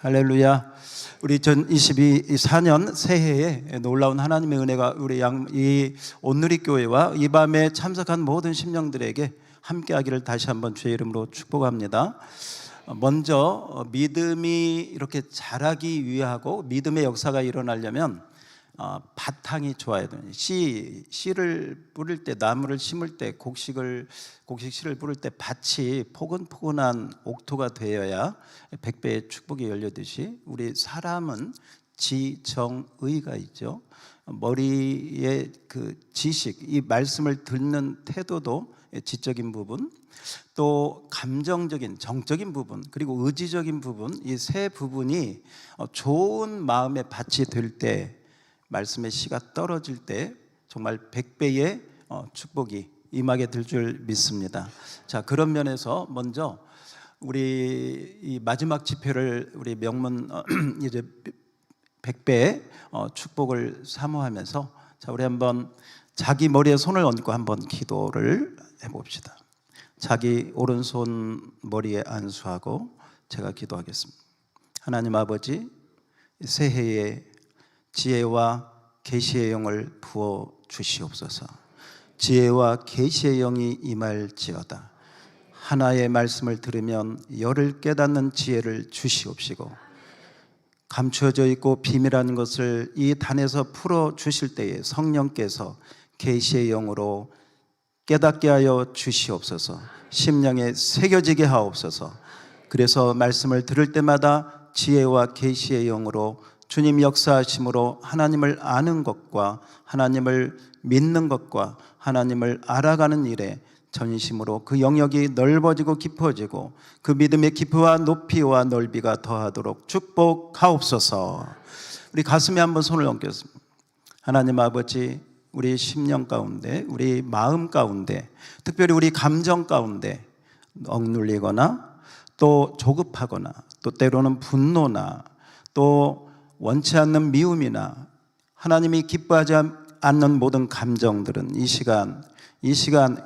할렐루야. 우리 2024년 새해에 놀라운 하나님의 은혜가 우리 이 온누리교회와 이 밤에 참석한 모든 심령들에게 함께하기를 다시 한번 주의 이름으로 축복합니다. 먼저 믿음이 이렇게 자라기 위하고 믿음의 역사가 일어나려면 바탕이 좋아야 돼요. 씨를 뿌릴 때, 나무를 심을 때, 곡식씨를 뿌릴 때 밭이 포근포근한 옥토가 되어야 백배의 축복이 열려듯이 우리 사람은 지정의가 있죠. 머리의 그 지식, 이 말씀을 듣는 태도도 지적인 부분, 또 감정적인, 정적인 부분, 그리고 의지적인 부분, 이 세 부분이 좋은 마음의 밭이 될 때, 말씀의 씨가 떨어질 때 정말 100배의 축복이 임하게 될 줄 믿습니다. 자, 그런 면에서 먼저 우리 이 마지막 집회를 우리 명문 이제 100배의 축복을 사모하면서, 자, 우리 한번 자기 머리에 손을 얹고 한번 기도를 해봅시다. 자기 오른손 머리에 안수하고 제가 기도하겠습니다. 하나님 아버지, 새해에 지혜와 계시의 영을 부어 주시옵소서. 지혜와 계시의 영이 임할지어다. 하나의 말씀을 들으면 열을 깨닫는 지혜를 주시옵시고, 감추어져 있고 비밀한 것을 이 단에서 풀어 주실 때에 성령께서 계시의 영으로 깨닫게 하여 주시옵소서. 심령에 새겨지게 하옵소서. 그래서 말씀을 들을 때마다 지혜와 계시의 영으로 주님 역사하심으로 하나님을 아는 것과 하나님을 믿는 것과 하나님을 알아가는 일에 전심으로 그 영역이 넓어지고 깊어지고 그 믿음의 깊이와 높이와 넓이가 더하도록 축복하옵소서. 우리 가슴에 한번 손을 얹겠습니다. 하나님 아버지, 우리 심령 가운데, 우리 마음 가운데, 특별히 우리 감정 가운데 억눌리거나 또 조급하거나 또 때로는 분노나 또 원치 않는 미움이나 하나님이 기뻐하지 않는 모든 감정들은 이 시간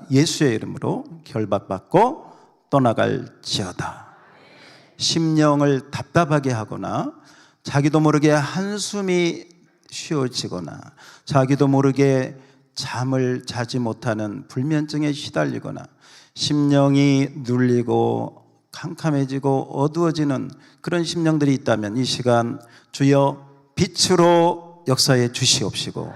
예수의 이름으로 결박받고 떠나갈지어다. 심령을 답답하게 하거나 자기도 모르게 한숨이 쉬어지거나 자기도 모르게 잠을 자지 못하는 불면증에 시달리거나 심령이 눌리고 캄캄해지고 어두워지는 그런 심령들이 있다면 이 시간 주여 빛으로 역사해 주시옵시고,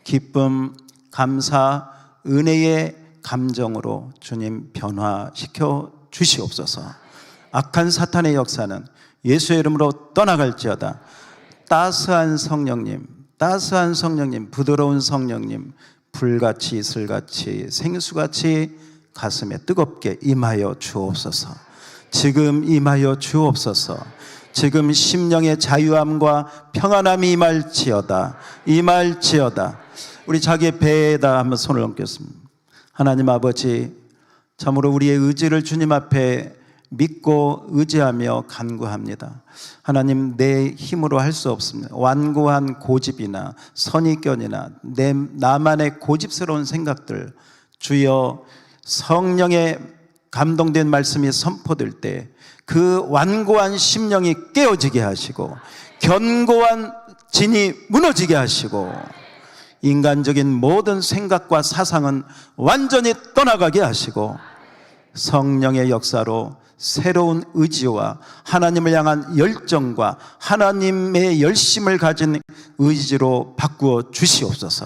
기쁨, 감사, 은혜의 감정으로 주님 변화시켜 주시옵소서. 악한 사탄의 역사는 예수의 이름으로 떠나갈지어다. 따스한 성령님, 부드러운 성령님, 불같이 이슬같이 생수같이 가슴에 뜨겁게 임하여 주옵소서. 지금 임하여 주옵소서. 지금 심령의 자유함과 평안함이 임할지어다. 우리 자기의 배에다 한번 손을 얹겠습니다. 하나님 아버지, 참으로 우리의 의지를 주님 앞에 믿고 의지하며 간구합니다. 하나님, 내 힘으로 할 수 없습니다. 완고한 고집이나 선입견이나 나만의 고집스러운 생각들, 주여 성령의 감동된 말씀이 선포될 때 그 완고한 심령이 깨어지게 하시고 견고한 진이 무너지게 하시고 인간적인 모든 생각과 사상은 완전히 떠나가게 하시고 성령의 역사로 새로운 의지와 하나님을 향한 열정과 하나님의 열심을 가진 의지로 바꾸어 주시옵소서.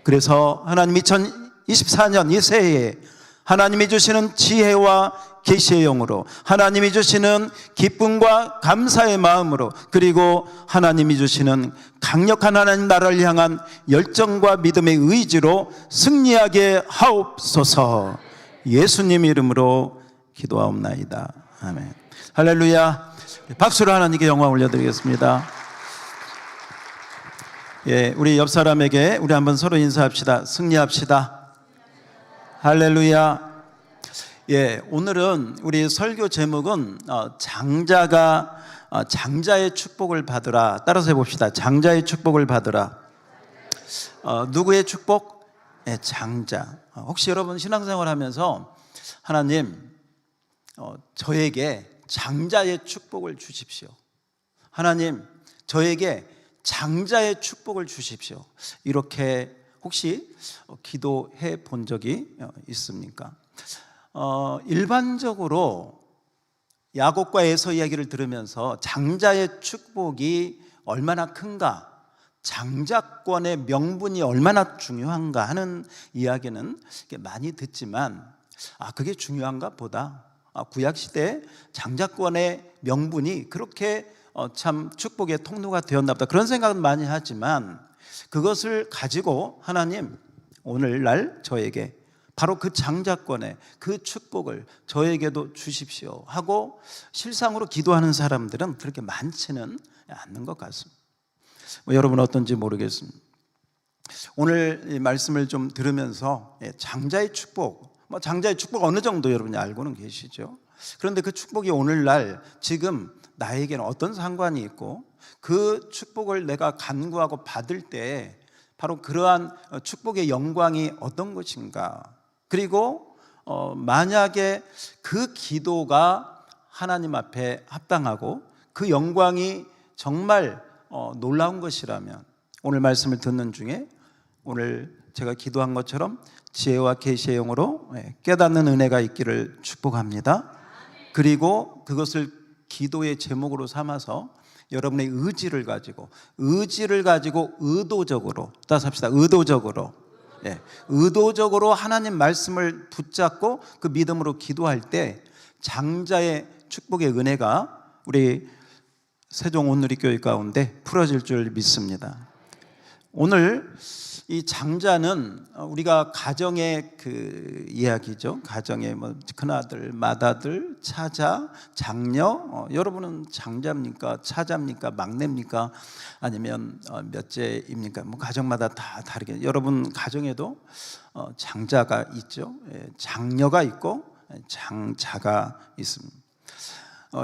그래서 하나님 2024년 이 새해에 하나님이 주시는 지혜와 계시의 영으로, 하나님이 주시는 기쁨과 감사의 마음으로, 그리고 하나님이 주시는 강력한 하나님 나라를 향한 열정과 믿음의 의지로 승리하게 하옵소서. 예수님 이름으로 기도하옵나이다. 아멘. 할렐루야. 박수로 하나님께 영광 올려드리겠습니다. 예, 우리 옆 사람에게 우리 한번 서로 인사합시다. 승리합시다. 할렐루야. 예, 오늘은 우리 설교 제목은 장자의 축복을 받으라. 따라서 해봅시다. 장자의 축복을 받으라. 누구의 축복? 예, 장자. 혹시 여러분 신앙생활 하면서 하나님, 저에게 장자의 축복을 주십시오, 하나님 저에게 장자의 축복을 주십시오. 이렇게 혹시 기도해 본 적이 있습니까? 일반적으로 야곱과 에서 이야기를 들으면서 장자의 축복이 얼마나 큰가, 장자권의 명분이 얼마나 중요한가 하는 이야기는 많이 듣지만 그게 중요한가 보다 구약시대 장자권의 명분이 그렇게 참 축복의 통로가 되었나 보다 그런 생각은 많이 하지만 그것을 가지고 하나님 오늘날 저에게 바로 그 장자권의 그 축복을 저에게도 주십시오 하고 실상으로 기도하는 사람들은 그렇게 많지는 않는 것 같습니다. 여러분 어떤지 모르겠습니다. 오늘 이 말씀을 좀 들으면서 장자의 축복, 장자의 축복 어느 정도 여러분이 알고는 계시죠? 그런데 그 축복이 오늘날 지금 나에게는 어떤 상관이 있고 그 축복을 내가 간구하고 받을 때 바로 그러한 축복의 영광이 어떤 것인가, 그리고 만약에 그 기도가 하나님 앞에 합당하고 그 영광이 정말 놀라운 것이라면 오늘 말씀을 듣는 중에 오늘 제가 기도한 것처럼 지혜와 계시의 영으로 깨닫는 은혜가 있기를 축복합니다. 그리고 그것을 기도의 제목으로 삼아서 여러분의 의지를 가지고 의도적으로 따라서 합시다. 의도적으로 하나님 말씀을 붙잡고 그 믿음으로 기도할 때 장자의 축복의 은혜가 우리 세종 온누리교회 가운데 풀어질 줄 믿습니다. 오늘 이 장자는 우리가 가정의 그 이야기죠. 가정의 큰아들, 맏아들, 차자, 장녀. 여러분은 장자입니까? 차자입니까? 막내입니까? 아니면 몇째입니까? 가정마다 다 다르게. 여러분 가정에도 장자가 있죠. 장녀가 있고 장자가 있습니다.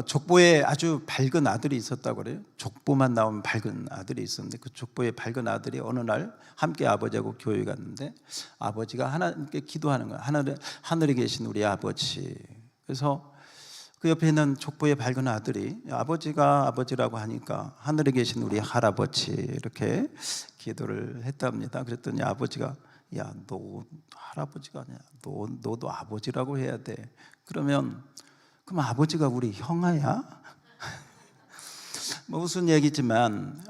족보에 아주 밝은 아들이 있었다고 그래요. 족보만 나오면 밝은 아들이 있었는데 그 족보에 밝은 아들이 어느 날 함께 아버지하고 교회 갔는데 아버지가 하나님께 기도하는 거예요. 하늘에 계신 우리 아버지. 그래서 그 옆에 있는 족보에 밝은 아들이 아버지가 아버지라고 하니까 하늘에 계신 우리 할아버지 이렇게 기도를 했답니다. 그랬더니 아버지가 야, 너 할아버지가 아니야. 너도 아버지라고 해야 돼. 그럼 아버지가 우리 형아야? 무슨 얘기지만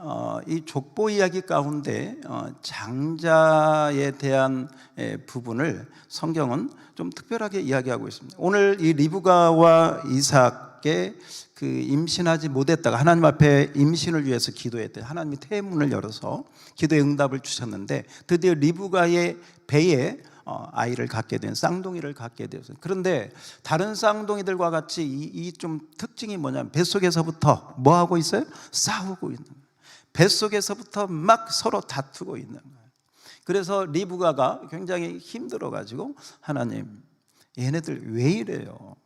이 족보 이야기 가운데 장자에 대한 부분을 성경은 좀 특별하게 이야기하고 있습니다. 오늘 이 리브가와 이삭의 그 임신하지 못했다가 하나님 앞에 임신을 위해서 기도했대. 하나님이 태문을 열어서 기도의 응답을 주셨는데 드디어 리브가의 배에 아이를 갖게 된, 쌍둥이를 갖게 되었어요. 그런데 다른 쌍둥이들과 같이 이 좀 특징이 뭐냐면 뱃속에서부터 뭐 하고 있어요? 싸우고 있는 거예요. 뱃속에서부터 막 서로 다투고 있는 거예요. 그래서 리브가가 굉장히 힘들어가지고 하나님 얘네들 왜 이래요?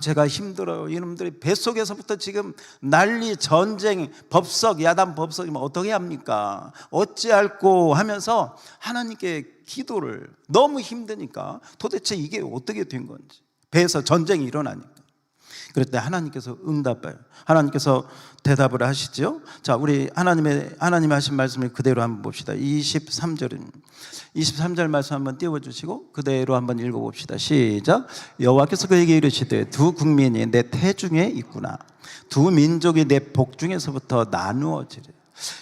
제가 힘들어요. 이놈들이 뱃속에서부터 지금 난리, 전쟁, 법석, 야단 법석이면 어떻게 합니까? 어찌할꼬 하면서 하나님께 기도를, 너무 힘드니까 도대체 이게 어떻게 된 건지, 배에서 전쟁이 일어나니까. 그럴 때 하나님께서 응답해요. 하나님께서 대답을 하시죠. 자, 우리 하나님이 하신 말씀을 그대로 한번 봅시다. 23절 말씀 한번 띄워주시고 그대로 한번 읽어봅시다. 시작. 여호와께서 그에게 이르시되 두 국민이 내 태중에 있구나. 두 민족이 내 복 중에서부터 나누어지리.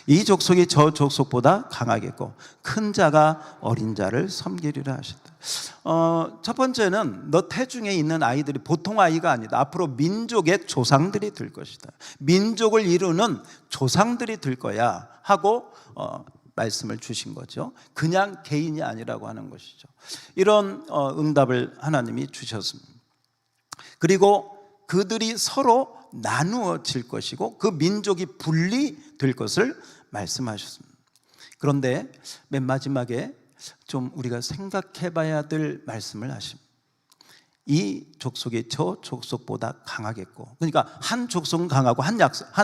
이 족속이 저 족속보다 강하겠고 큰 자가 어린 자를 섬기리라 하셨다. 첫 번째는 너 태중에 있는 아이들이 보통 아이가 아니다. 앞으로 민족의 조상들이 될 것이다. 민족을 이루는 조상들이 될 거야 하고 말씀을 주신 거죠. 그냥 개인이 아니라고 하는 것이죠. 이런 응답을 하나님이 주셨습니다. 그리고 그들이 서로 나누어질 것이고 그 민족이 분리될 것을 말씀하셨습니다. 그런데 맨 마지막에 좀 우리가 생각해 봐야 될 말씀을 하십니다. 이 족속이 저 족속보다 강하겠고, 그러니까 한 족속은 강하고 한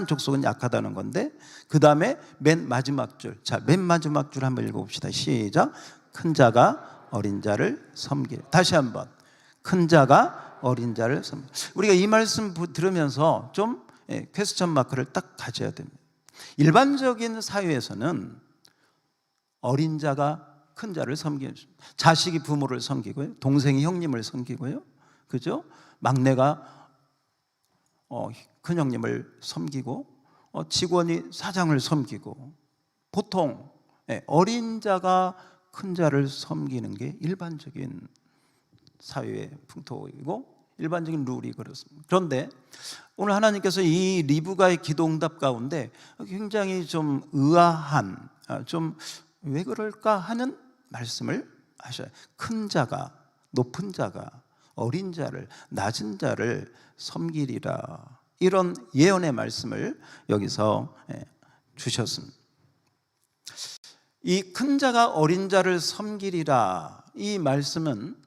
족속은 약하다는 건데 그 다음에 맨 마지막 줄, 자, 맨 마지막 줄 한번 읽어봅시다. 시작. 큰 자가 어린 자를 섬기리. 다시 한번. 큰 자가 어린 자를 섬기리. 우리가 이 말씀 들으면서 좀 퀘스천 마크를 딱 가져야 됩니다. 일반적인 사회에서는 어린 자가 큰 자를 섬기는, 자식이 부모를 섬기고요, 동생이 형님을 섬기고요, 그죠? 막내가 큰 형님을 섬기고, 직원이 사장을 섬기고, 보통 어린 자가 큰 자를 섬기는 게 일반적인 사회의 풍토이고 일반적인 룰이 그렇습니다. 그런데 오늘 하나님께서 이 리브가의 기도응답 가운데 굉장히 좀 의아한, 좀 왜 그럴까 하는 말씀을 하셔요. 큰 자가, 높은 자가 어린 자를, 낮은 자를 섬기리라, 이런 예언의 말씀을 여기서 주셨습니다. 이 큰 자가 어린 자를 섬기리라, 이 말씀은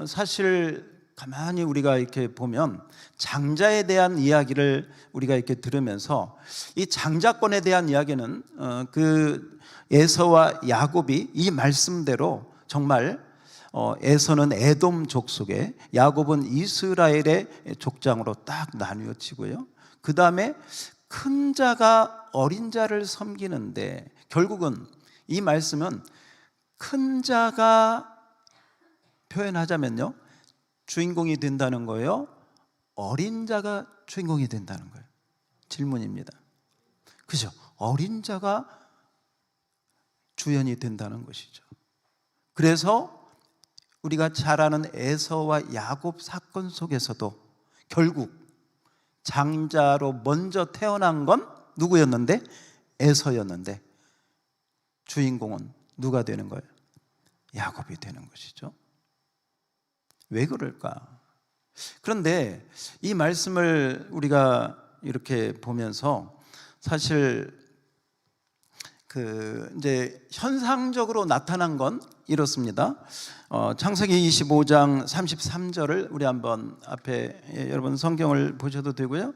사실 가만히 우리가 이렇게 보면 장자에 대한 이야기를 우리가 이렇게 들으면서, 이 장자권에 대한 이야기는 그 에서와 야곱이 이 말씀대로 정말 에서는 에돔 족속에, 야곱은 이스라엘의 족장으로 딱 나뉘어지고요, 그 다음에 큰 자가 어린 자를 섬기는데, 결국은 이 말씀은 큰 자가 표현하자면요, 주인공이 된다는 거예요, 어린 자가 주인공이 된다는 거예요? 질문입니다. 그죠? 어린 자가 주연이 된다는 것이죠. 그래서 우리가 잘 아는 에서와 야곱 사건 속에서도 결국 장자로 먼저 태어난 건 누구였는데? 에서였는데 주인공은 누가 되는 거예요? 야곱이 되는 것이죠. 왜 그럴까? 그런데 이 말씀을 우리가 이렇게 보면서 사실 이제 현상적으로 나타난 건 이렇습니다. 창세기 25장 33절을 우리 한번 앞에, 여러분 성경을 보셔도 되고요.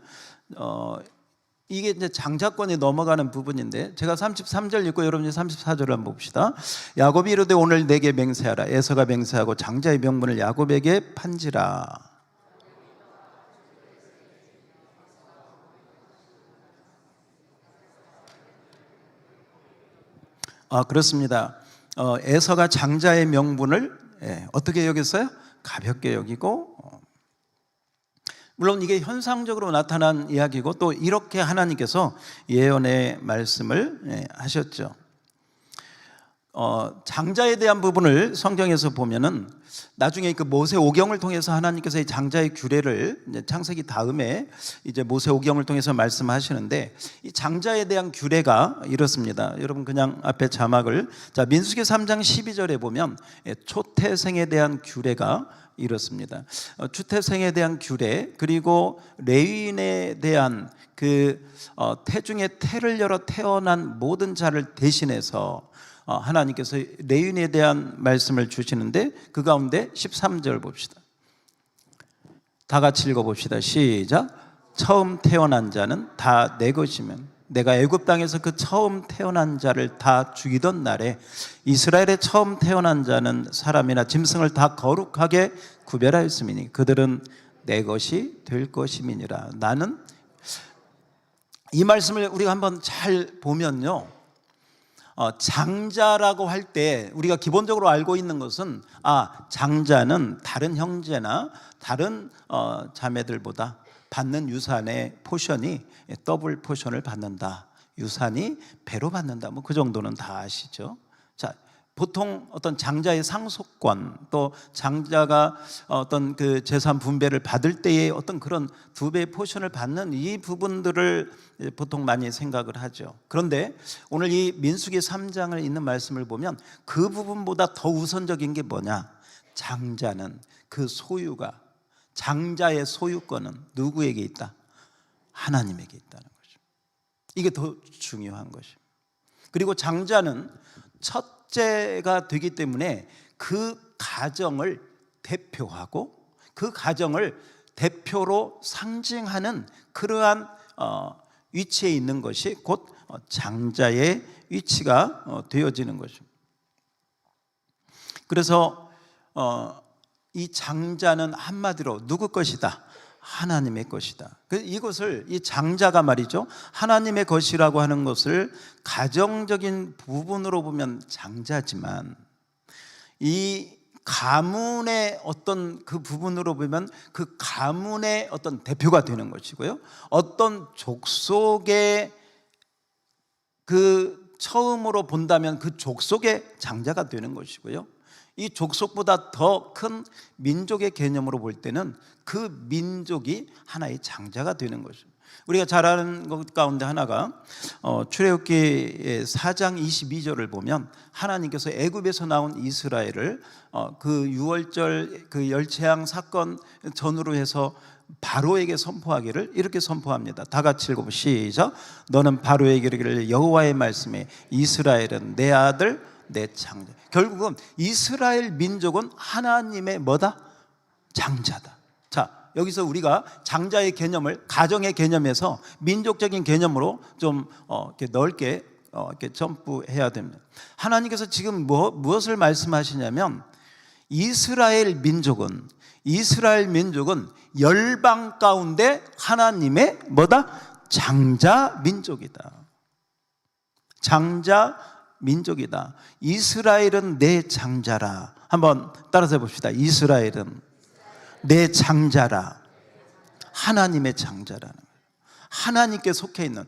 이게 이제 장자권에 넘어가는 부분인데, 제가 33절 읽고 여러분이 34절을 한번 봅시다. 야곱이 이르되 오늘 내게 맹세하라. 에서가 맹세하고 장자의 명분을 야곱에게 판지라. 그렇습니다. 에서가 장자의 명분을 어떻게 여겼어요? 가볍게 여기고, 물론 이게 현상적으로 나타난 이야기고, 또 이렇게 하나님께서 예언의 말씀을 하셨죠. 장자에 대한 부분을 성경에서 보면은 나중에 그 모세 오경을 통해서 하나님께서 이 장자의 규례를 이제 창세기 다음에 이제 모세 오경을 통해서 말씀하시는데, 이 장자에 대한 규례가 이렇습니다. 여러분 그냥 앞에 자막을, 민수기 3장 12절에 보면 초태생에 대한 규례가 이렇습니다. 추태생에 대한 규례, 그리고 레위인에 대한 그 태중에 태를 열어 태어난 모든 자를 대신해서 하나님께서 레위인에 대한 말씀을 주시는데, 그 가운데 13절 봅시다. 다 같이 읽어봅시다. 시작. 처음 태어난 자는 다 내 것이면 내가 애굽 땅에서 그 처음 태어난 자를 다 죽이던 날에 이스라엘의 처음 태어난 자는 사람이나 짐승을 다 거룩하게 구별하였음이니 그들은 내 것이 될 것임이니라. 나는, 이 말씀을 우리가 한번 잘 보면요, 장자라고 할 때 우리가 기본적으로 알고 있는 것은, 장자는 다른 형제나 다른 자매들보다 받는 유산의 포션이 더블 포션을 받는다, 유산이 배로 받는다, 뭐 그 정도는 다 아시죠. 자, 보통 어떤 장자의 상속권, 또 장자가 어떤 그 재산 분배를 받을 때의 어떤 그런 두 배의 포션을 받는 이 부분들을 보통 많이 생각을 하죠. 그런데 오늘 이 민수기 3장을 읽는 말씀을 보면 그 부분보다 더 우선적인 게 뭐냐? 장자는 그 소유가, 장자의 소유권은 누구에게 있다? 하나님에게 있다는 거죠. 이게 더 중요한 것입니다. 그리고 장자는 첫째가 되기 때문에 그 가정을 대표하고 그 가정을 대표로 상징하는 그러한 위치에 있는 것이 곧 장자의 위치가 되어지는 것입니다. 그래서 이 장자는 한마디로 누구 것이다? 하나님의 것이다. 이것을 이 장자가 말이죠, 하나님의 것이라고 하는 것을 가정적인 부분으로 보면 장자지만 이 가문의 어떤 그 부분으로 보면 그 가문의 어떤 대표가 되는 것이고요, 어떤 족속의 그 처음으로 본다면 그 족속의 장자가 되는 것이고요, 이 족속보다 더 큰 민족의 개념으로 볼 때는 그 민족이 하나의 장자가 되는 것입니다. 우리가 잘 아는 것 가운데 하나가 출애굽기 4장 22절을 보면 하나님께서 애굽에서 나온 이스라엘을 그 유월절 그 열재앙 사건 전후로 해서 바로에게 선포하기를 이렇게 선포합니다. 다 같이 읽어보시죠. 시작. 너는 바로에게 이르기를 여호와의 말씀에 이스라엘은 내 아들 내 장자. 결국은 이스라엘 민족은 하나님의 뭐다? 장자다. 자, 여기서 우리가 장자의 개념을 가정의 개념에서 민족적인 개념으로 좀 이렇게 넓게 이렇게 점프해야 됩니다. 하나님께서 지금 무엇을 말씀하시냐면 이스라엘 민족은 열방 가운데 하나님의 뭐다? 장자 민족이다. 장자 민족이다. 이스라엘은 내 장자라. 한번 따라서 해봅시다. 이스라엘은 내 장자라. 하나님의 장자라는 거예요. 하나님께 속해 있는,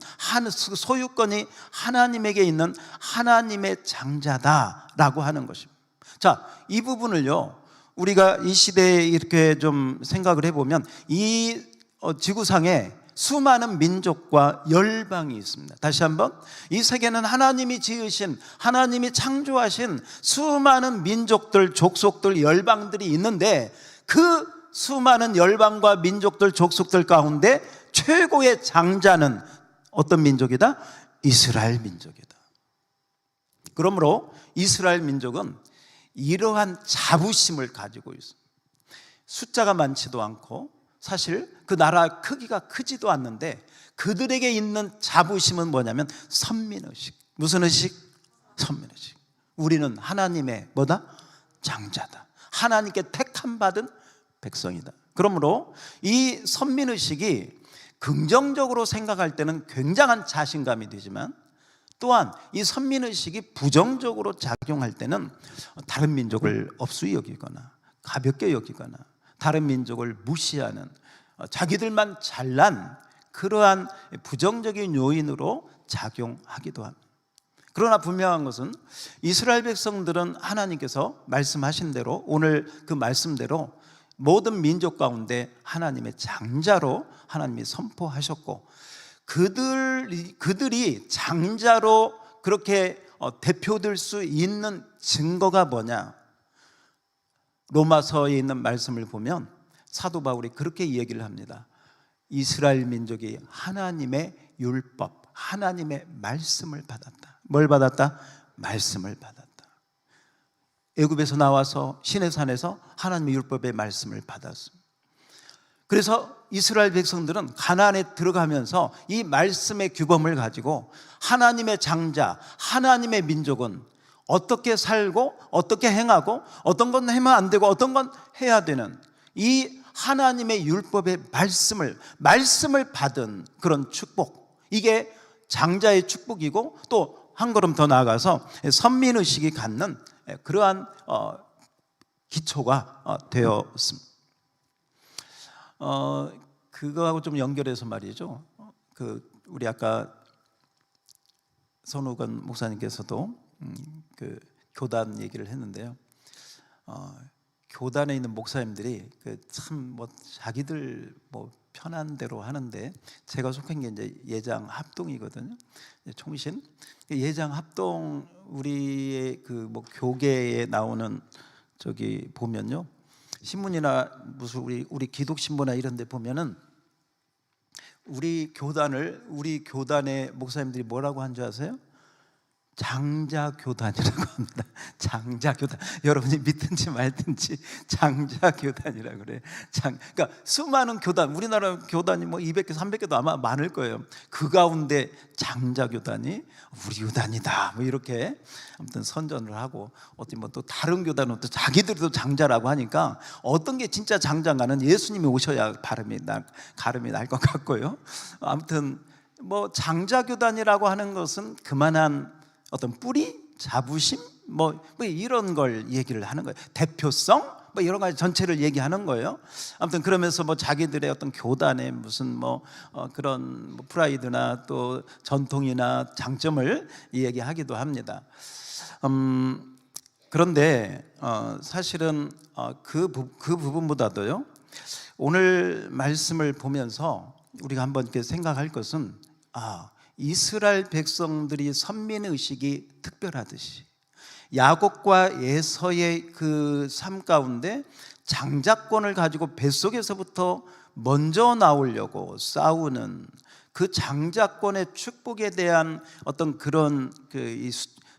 소유권이 하나님에게 있는 하나님의 장자다라고 하는 것입니다. 자, 이 부분을요, 우리가 이 시대에 이렇게 좀 생각을 해보면 이 지구상에 수많은 민족과 열방이 있습니다. 다시 한번, 이 세계는 하나님이 지으신, 하나님이 창조하신 수많은 민족들, 족속들, 열방들이 있는데 그 수많은 열방과 민족들, 족속들 가운데 최고의 장자는 어떤 민족이다? 이스라엘 민족이다. 그러므로 이스라엘 민족은 이러한 자부심을 가지고 있습니다. 숫자가 많지도 않고 사실 그 나라 크기가 크지도 않는데 그들에게 있는 자부심은 뭐냐면 선민의식. 무슨 의식? 선민의식. 우리는 하나님의 뭐다? 장자다. 하나님께 택함 받은 백성이다. 그러므로 이 선민의식이 긍정적으로 생각할 때는 굉장한 자신감이 되지만 또한 이 선민의식이 부정적으로 작용할 때는 다른 민족을 업수히 여기거나 가볍게 여기거나 다른 민족을 무시하는, 자기들만 잘난 그러한 부정적인 요인으로 작용하기도 합니다. 그러나 분명한 것은 이스라엘 백성들은 하나님께서 말씀하신 대로, 오늘 그 말씀대로 모든 민족 가운데 하나님의 장자로 하나님이 선포하셨고, 그들이 장자로 그렇게 대표될 수 있는 증거가 뭐냐? 로마서에 있는 말씀을 보면 사도 바울이 그렇게 이야기를 합니다. 이스라엘 민족이 하나님의 율법, 하나님의 말씀을 받았다. 뭘 받았다? 말씀을 받았다. 애굽에서 나와서 시내산에서 하나님의 율법의 말씀을 받았습니다. 그래서 이스라엘 백성들은 가나안에 들어가면서 이 말씀의 규범을 가지고 하나님의 장자, 하나님의 민족은 어떻게 살고 어떻게 행하고 어떤 건 하면 안 되고 어떤 건 해야 되는 이 하나님의 율법의 말씀을 받은 그런 축복, 이게 장자의 축복이고 또 한 걸음 더 나아가서 선민의식이 갖는 그러한 기초가 되었습니다. 그거하고 좀 연결해서 말이죠. 우리 아까 손우건 목사님께서도 그 교단 얘기를 했는데요. 교단에 있는 목사님들이 참 자기들 편한 대로 하는데, 제가 속한 게 이제 예장 합동이거든요. 총신 예장 합동, 우리의 교계에 나오는 저기 보면요, 신문이나 무슨 우리 기독신보나 이런 데 보면은 우리 교단의 목사님들이 뭐라고 한 줄 아세요? 장자교단이라고 합니다. 장자교단. 여러분이 믿든지 말든지 장자교단이라고 그래요. 그러니까 수많은 교단, 우리나라 교단이 뭐 200개, 300개도 아마 많을 거예요. 그 가운데 장자교단이 우리 교단이다, 뭐 이렇게 아무튼 선전을 하고, 어떻게 뭐 또 다른 교단은 또 자기들도 장자라고 하니까 어떤 게 진짜 장자인가는 예수님이 오셔야 가름이 날 것 같고요. 아무튼 뭐 장자교단이라고 하는 것은 그만한 어떤 뿌리, 자부심, 뭐 이런 걸 얘기를 하는 거예요. 대표성, 뭐 여러 가지 전체를 얘기하는 거예요. 아무튼 그러면서 뭐 자기들의 어떤 교단의 무슨 그런 프라이드나 또 전통이나 장점을 얘기하기도 합니다. 그런데 사실은 그 부분보다도요, 오늘 말씀을 보면서 우리가 한번 이렇게 생각할 것은, 이스라엘 백성들이 선민의식이 특별하듯이 야곱과 에서의 그 삶 가운데 장자권을 가지고 뱃속에서부터 먼저 나오려고 싸우는 그 장자권의 축복에 대한 어떤 그런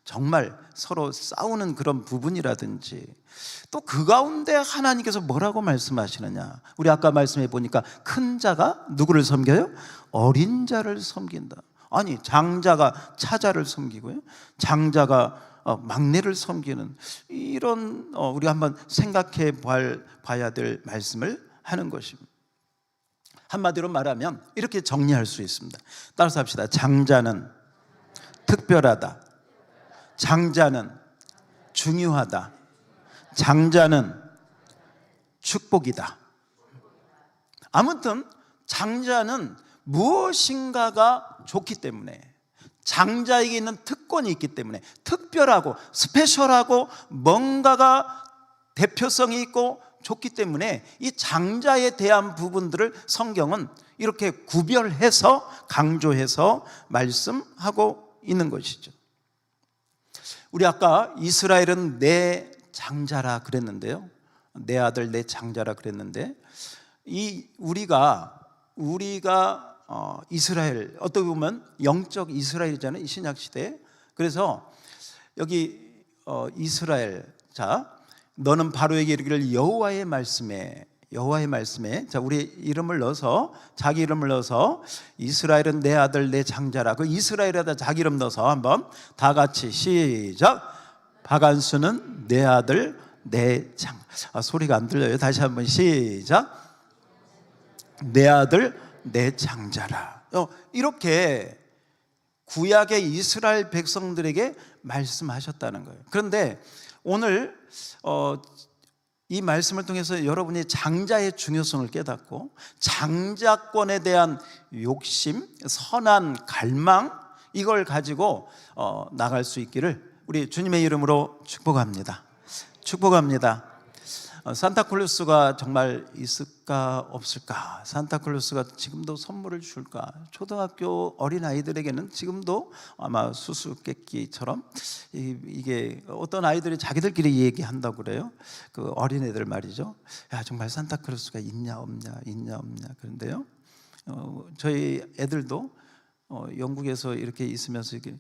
정말 서로 싸우는 그런 부분이라든지, 또 그 가운데 하나님께서 뭐라고 말씀하시느냐, 우리 아까 말씀해 보니까 큰 자가 누구를 섬겨요? 어린 자를 섬긴다. 아니, 장자가 차자를 섬기고요, 장자가 막내를 섬기는, 이런 우리가 한번 생각해 봐야 될 말씀을 하는 것입니다. 한마디로 말하면 이렇게 정리할 수 있습니다. 따라서 합시다. 장자는 특별하다. 장자는 중요하다. 장자는 축복이다. 아무튼 장자는 무엇인가가 좋기 때문에, 장자에게 있는 특권이 있기 때문에, 특별하고 스페셜하고 뭔가가 대표성이 있고 좋기 때문에, 이 장자에 대한 부분들을 성경은 이렇게 구별해서 강조해서 말씀하고 있는 것이죠. 우리 아까 이스라엘은 내 장자라 그랬는데요, 내 아들 내 장자라 그랬는데, 우리가 이스라엘, 어떻게 보면 영적 이스라엘이잖아요, 이 신약 시대에. 그래서 여기 이스라엘, 자, 너는 바로에게 이르기를 여호와의 말씀에, 자, 우리 이름을 넣어서, 자기 이름을 넣어서, 이스라엘은 내 아들 내 장자라. 그 이스라엘에다 자기 이름 넣어서 한번 다 같이 시작. 박한수는 내 아들 내 장. 소리가 안 들려요. 다시 한번 시작. 내 아들 내 장자라. 이렇게 구약의 이스라엘 백성들에게 말씀하셨다는 거예요. 그런데 오늘 이 말씀을 통해서 여러분이 장자의 중요성을 깨닫고 장자권에 대한 욕심, 선한 갈망, 이걸 가지고 나갈 수 있기를 우리 주님의 이름으로 축복합니다. 축복합니다. 산타클로스가 정말 있을까 없을까? 산타클로스가 지금도 선물을 줄까? 초등학교 어린아이들에게는 지금도 아마 수수께끼처럼 이게 어떤 아이들이 자기들끼리 얘기한다고 그래요. 그 어린애들 말이죠. 야, 정말 산타클로스가 있냐 없냐, 있냐 없냐. 그런데요, 저희 애들도 영국에서 이렇게 있으면서 이렇게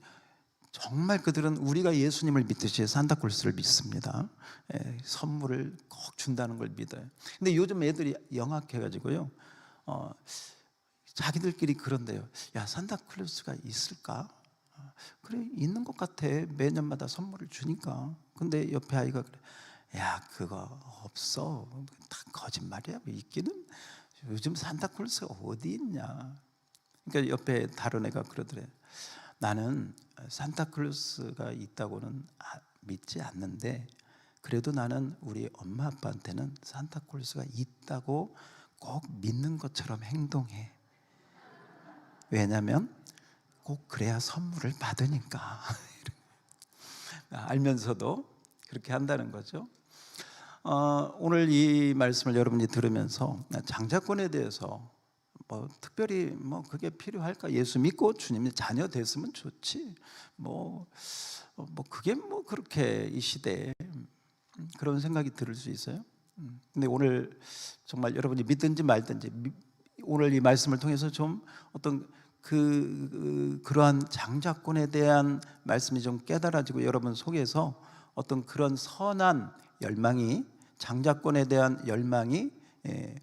정말 그들은 우리가 예수님을 믿듯이 산타클로스를 믿습니다. 선물을 꼭 준다는 걸 믿어요. 근데 요즘 애들이 영악해가지고요, 자기들끼리 그런데요, 야, 산타클로스가 있을까? 그래, 있는 것 같아. 매년마다 선물을 주니까. 근데 옆에 아이가 그래, 야, 그거 없어. 다 거짓말이야. 있기는. 요즘 산타클로스가 어디 있냐. 그러니까 옆에 다른 애가 그러더래, 나는 산타클로스가 있다고는 믿지 않는데, 그래도 나는 우리 엄마 아빠한테는 산타클로스가 있다고 꼭 믿는 것처럼 행동해. 왜냐하면 꼭 그래야 선물을 받으니까. 알면서도 그렇게 한다는 거죠. 오늘 이 말씀을 여러분이 들으면서 장자권에 대해서 특별히 그게 필요할까? 예수 믿고 주님의 자녀 됐으면 좋지. 그게 그렇게 이 시대에 그런 생각이 들을 수 있어요. 근데 오늘 정말 여러분이 믿든지 말든지 오늘 이 말씀을 통해서 좀 어떤 그러한 장자권에 대한 말씀이 좀 깨달아지고 여러분 속에서 어떤 그런 선한 열망이, 장자권에 대한 열망이,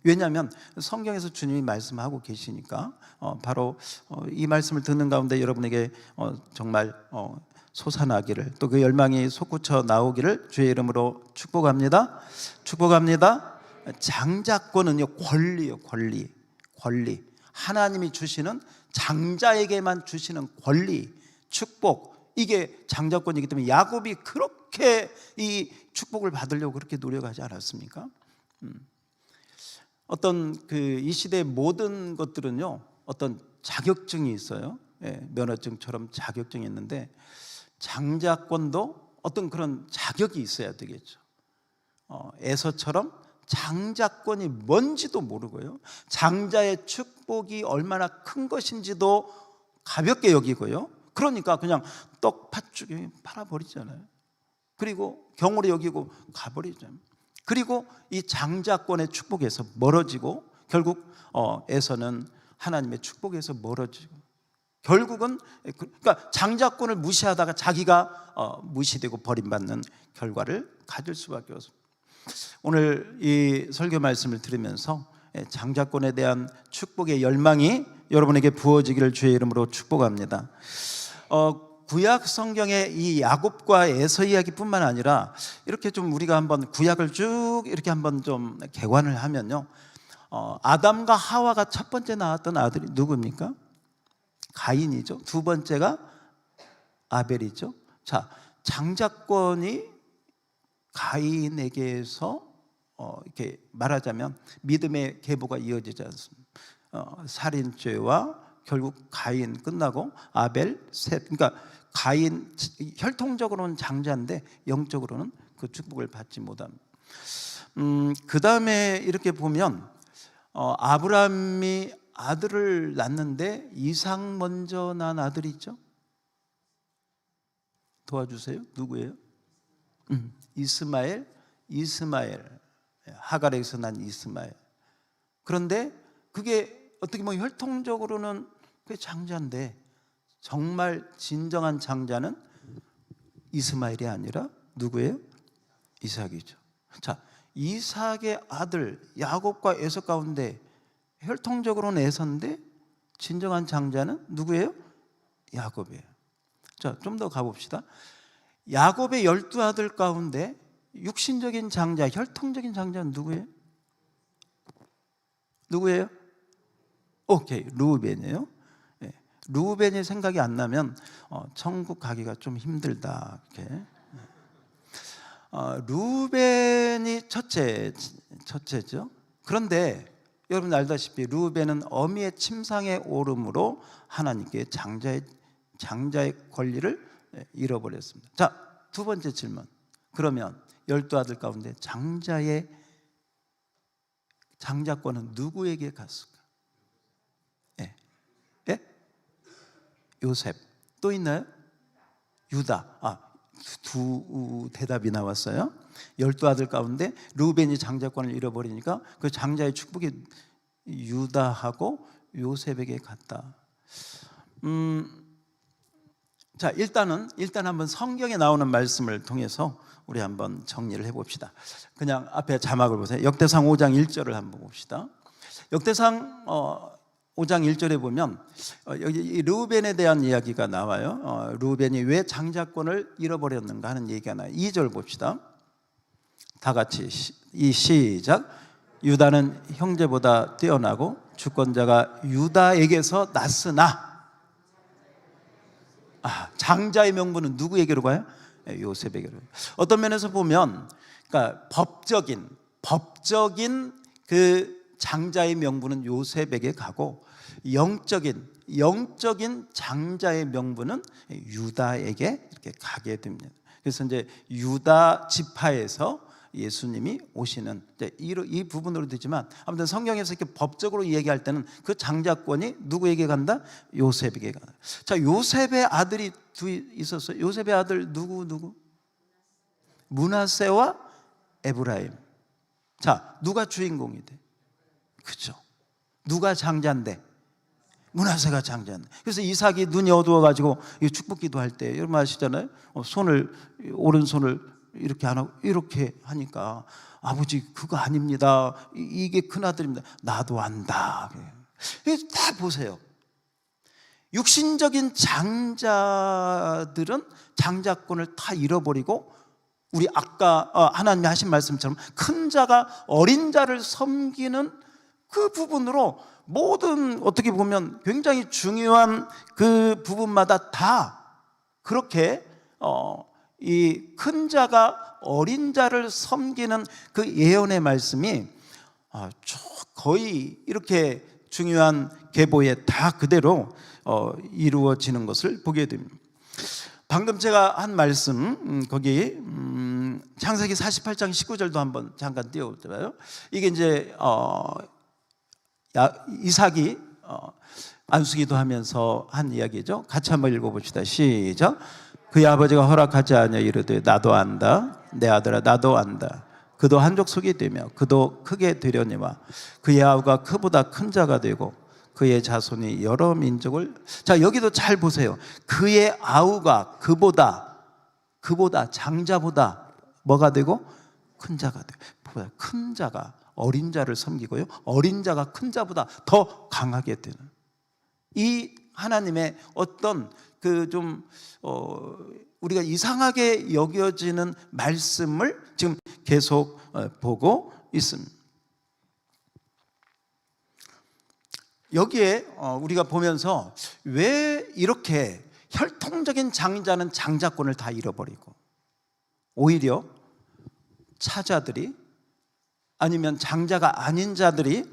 왜냐하면 성경에서 주님이 말씀하고 계시니까 바로 이 말씀을 듣는 가운데 여러분에게 정말 솟아나기를, 또 그 열망이 솟구쳐 나오기를 주의 이름으로 축복합니다. 축복합니다. 장자권은요, 권리요, 권리. 하나님이 주시는, 장자에게만 주시는 권리, 축복, 이게 장자권이기 때문에 야곱이 그렇게 이 축복을 받으려고 그렇게 노력하지 않았습니까? 어떤 이 시대의 모든 것들은요, 어떤 자격증이 있어요. 면허증처럼 자격증이 있는데 장자권도 어떤 그런 자격이 있어야 되겠죠. 에서처럼 장자권이 뭔지도 모르고요, 장자의 축복이 얼마나 큰 것인지도 가볍게 여기고요, 그러니까 그냥 떡 팥죽이 팔아버리잖아요. 그리고 경홀히 여기고 가버리잖아요. 그리고 이 장자권의 축복에서 멀어지고 결국 에서는 하나님의 축복에서 멀어지고 결국은 그러니까 장자권을 무시하다가 자기가 무시되고 버림받는 결과를 가질 수밖에 없습니다. 오늘 이 설교 말씀을 들으면서 장자권에 대한 축복의 열망이 여러분에게 부어지기를 주의 이름으로 축복합니다. 구약 성경의 이 야곱과 에서 이야기뿐만 아니라 이렇게 좀 우리가 한번 구약을 쭉 이렇게 한번 좀 개관을 하면요, 아담과 하와가 첫 번째 낳았던 아들이 누굽니까? 가인이죠. 두 번째가 아벨이죠. 자, 장자권이 가인에게서 이렇게 말하자면 믿음의 계보가 이어지지 않습니다. 살인죄와 결국 가인 끝나고 아벨, 셋. 그러니까 가인 혈통적으로는 장자인데 영적으로는 그 축복을 받지 못합니다. 그 다음에 이렇게 보면 아브라함이 아들을 낳는데 이삭 먼저 낳은 아들이 있죠. 도와주세요. 누구예요? 이스마엘. 하갈에서 난 이스마엘. 그런데 그게 어떻게 보면 혈통적으로는 그게 장자인데 정말 진정한 장자는 이스마엘이 아니라 누구예요? 이삭이죠. 자, 이삭의 아들 야곱과 에서 가운데 혈통적으로는 에서인데 진정한 장자는 누구예요? 야곱이에요. 자, 좀 더 가봅시다. 야곱의 12아들 가운데 육신적인 장자, 혈통적인 장자는 누구예요? 누구예요? 오케이, 르우벤이에요. 르우벤이 생각이 안 나면 천국 가기가 좀 힘들다. 이렇게. 르우벤이 첫째죠. 그런데 여러분 알다시피 르우벤은 어미의 침상에 오름으로 하나님께 장자의 권리를 잃어버렸습니다. 자, 두 번째 질문. 그러면 12아들 가운데 장자권은 누구에게 갔을까? 요셉. 또 있나요? 유다. 두 대답이 나왔어요. 12아들 가운데 르우벤이 장자권을 잃어버리니까 그 장자의 축복이 유다하고 요셉에게 갔다. 자, 일단 한번 성경에 나오는 말씀을 통해서 우리 한번 정리를 해봅시다. 그냥 앞에 자막을 보세요. 역대상 5장 1절을 한번 봅시다. 역대상 5장 1절에 보면 여기 르우벤에 대한 이야기가 나와요. 르우벤이 왜 장자권을 잃어버렸는가 하는 얘기가 나와요. 2절 봅시다. 다 같이 시작. 유다는 형제보다 뛰어나고 주권자가 유다에게서 났으나, 장자의 명분은 누구에게로 가요? 요셉에게로. 어떤 면에서 보면 그러니까 법적인 그 장자의 명분은 요셉에게 가고 영적인 장자의 명분은 유다에게 이렇게 가게 됩니다. 그래서 이제 유다 지파에서 예수님이 오시는 이 부분으로 되지만 아무튼 성경에서 이렇게 법적으로 이야기할 때는 그 장자권이 누구에게 간다? 요셉에게 간다. 자, 요셉의 아들이 둘 있었어요. 요셉의 아들 누구? 므낫세와 에브라임. 자, 누가 주인공이 돼? 그죠? 누가 장자인데? 므낫세가 장자였네. 그래서 이삭이 눈이 어두워가지고 축복기도 할 때 여러분 아시잖아요. 오른손을 이렇게 안 하고 이렇게 하니까 아버지 그거 아닙니다. 이게 큰아들입니다. 나도 안다. 다 보세요. 육신적인 장자들은 장자권을 다 잃어버리고 우리 아까 하나님이 하신 말씀처럼 큰 자가 어린 자를 섬기는 그 부분으로 모든 어떻게 보면 굉장히 중요한 그 부분마다 다 그렇게 이 큰 자가 어린 자를 섬기는 그 예언의 말씀이 거의 이렇게 중요한 계보에 다 그대로 이루어지는 것을 보게 됩니다. 방금 제가 한 말씀 거기 창세기 48장 19절도 한번 잠깐 띄워볼까요? 이게 이제 이삭이 안수기도 하면서 한 이야기죠. 같이 한번 읽어봅시다. 시작. 그의 아버지가 허락하지 않아 이르되 나도 안다. 내 아들아 나도 안다. 그도 한 족속이 되며 그도 크게 되려니와 그의 아우가 그보다 큰 자가 되고 그의 자손이 여러 민족을. 자, 여기도 잘 보세요. 그의 아우가 그보다 장자보다 뭐가 되고 큰 자가 되고, 큰 자가 어린 자를 섬기고요, 어린 자가 큰 자보다 더 강하게 되는 이 하나님의 어떤 그 좀 우리가 이상하게 여겨지는 말씀을 지금 계속 보고 있습니다. 여기에 우리가 보면서 왜 이렇게 혈통적인 장자는 장자권을 다 잃어버리고 오히려 차자들이 아니면 장자가 아닌 자들이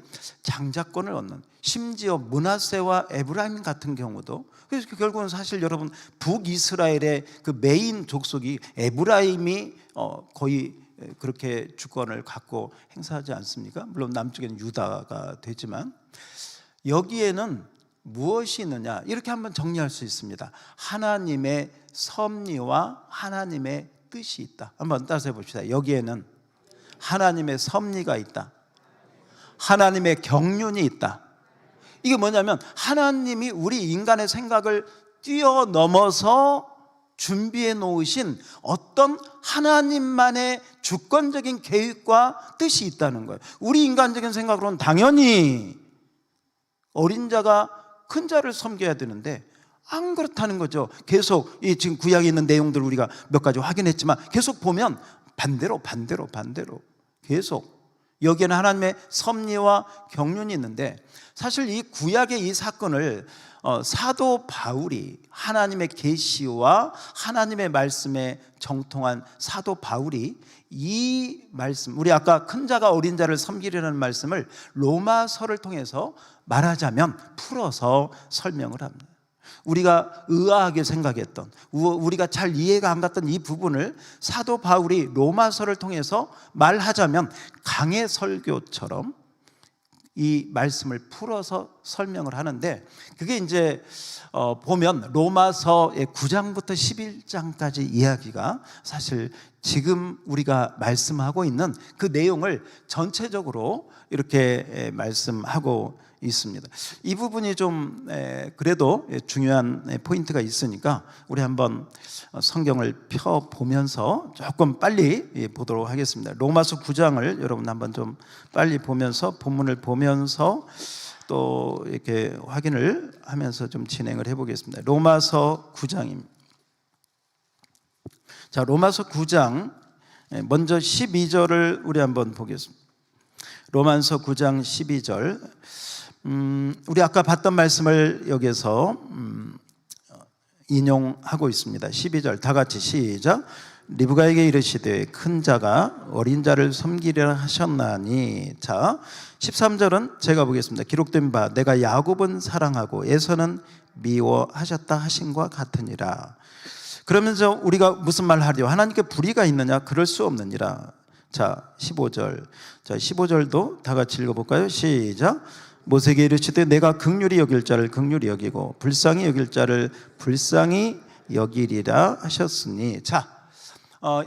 장자권을 얻는, 심지어 므낫세와 에브라임 같은 경우도, 그래서 결국은 사실 여러분 북이스라엘의 그 메인 족속이 에브라임이 거의 그렇게 주권을 갖고 행사하지 않습니까? 물론 남쪽에는 유다가 되지만 여기에는 무엇이 있느냐, 이렇게 한번 정리할 수 있습니다. 하나님의 섭리와 하나님의 뜻이 있다. 한번 따라서 해봅시다. 여기에는 하나님의 섭리가 있다. 하나님의 경륜이 있다. 이게 뭐냐면 하나님이 우리 인간의 생각을 뛰어넘어서 준비해 놓으신 어떤 하나님만의 주권적인 계획과 뜻이 있다는 거예요. 우리 인간적인 생각으로는 당연히 어린 자가 큰 자를 섬겨야 되는데 안 그렇다는 거죠. 계속 이 지금 구약에 있는 내용들 우리가 몇 가지 확인했지만 계속 보면 반대로 계속 여기에는 하나님의 섭리와 경륜이 있는데, 사실 이 구약의 이 사건을 사도 바울이 하나님의 계시와 하나님의 말씀에 정통한 사도 바울이 이 말씀, 우리 아까 큰 자가 어린 자를 섬기려는 말씀을 로마서를 통해서 말하자면 풀어서 설명을 합니다. 우리가 의아하게 생각했던, 우리가 잘 이해가 안 갔던 이 부분을 사도 바울이 로마서를 통해서 말하자면 강해 설교처럼 이 말씀을 풀어서 설명을 하는데, 그게 이제 보면 로마서의 9장부터 11장까지 이야기가 사실 지금 우리가 말씀하고 있는 그 내용을 전체적으로 이렇게 말씀하고 있습니다. 이 부분이 좀 그래도 중요한 포인트가 있으니까 우리 한번 성경을 펴보면서 조금 빨리 보도록 하겠습니다. 로마서 9장을 여러분 한번 좀 빨리 보면서 본문을 보면서 또 이렇게 확인을 하면서 좀 진행을 해보겠습니다. 로마서 9장입니다. 자, 로마서 9장 먼저 12절을 우리 한번 보겠습니다. 로마서 9장 12절. 우리 아까 봤던 말씀을 여기서 인용하고 있습니다. 12절 다 같이 시작. 리브가에게 이르시되 큰 자가 어린 자를 섬기려 하셨나니. 자, 13절은 제가 보겠습니다. 기록된 바 내가 야곱은 사랑하고 에서는 미워하셨다 하신과 같으니라. 그러면서 우리가 무슨 말 하려? 하나님께 불의가 있느냐? 그럴 수 없느니라. 자, 15절. 자, 15절도 다 같이 읽어볼까요? 시작. 모세에게 이르시되 내가 긍휼히 여길 자를 긍휼히 여기고 불쌍히 여길 자를 불쌍히 여기리라 하셨으니. 자,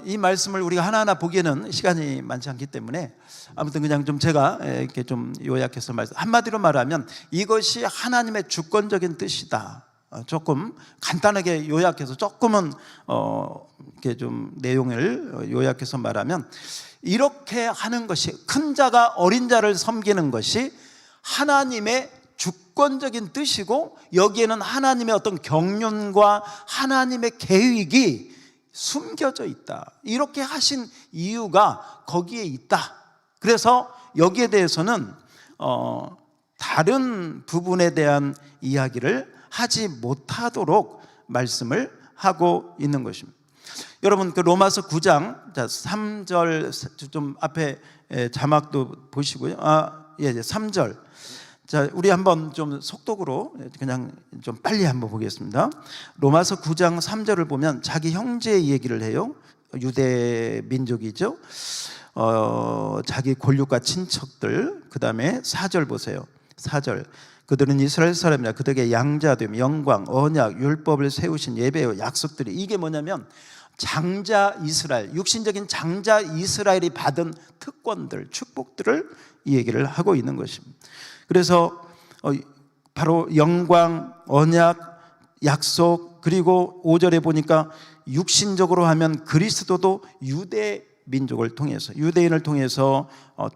이 말씀을 우리가 하나하나 보기에는 시간이 많지 않기 때문에 아무튼 그냥 좀 제가 이렇게 좀 요약해서 한마디로 말하면 이것이 하나님의 주권적인 뜻이다. 조금 간단하게 요약해서 조금은 이렇게 좀 내용을 요약해서 말하면, 이렇게 하는 것이, 큰 자가 어린 자를 섬기는 것이 하나님의 주권적인 뜻이고, 여기에는 하나님의 어떤 경륜과 하나님의 계획이 숨겨져 있다. 이렇게 하신 이유가 거기에 있다. 그래서 여기에 대해서는 다른 부분에 대한 이야기를 하지 못하도록 말씀을 하고 있는 것입니다. 여러분, 그 로마서 9장 3절 좀 앞에 자막도 보시고요. 3절. 자, 우리 한번 좀 속독으로 그냥 좀 빨리 한번 보겠습니다. 로마서 9장 3절을 보면 자기 형제의 얘기를 해요. 유대 민족이죠. 자기 권력과 친척들. 그 다음에 4절 보세요. 4절. 그들은 이스라엘 사람이라 그들에게 양자됨, 영광, 언약, 율법을 세우신 예배와 약속들이, 이게 뭐냐면 장자 이스라엘, 육신적인 장자 이스라엘이 받은 특권들, 축복들을 이 얘기를 하고 있는 것입니다. 그래서 바로 영광, 언약, 약속, 그리고 5절에 보니까 육신적으로 하면 그리스도도 유대 민족을 통해서, 유대인을 통해서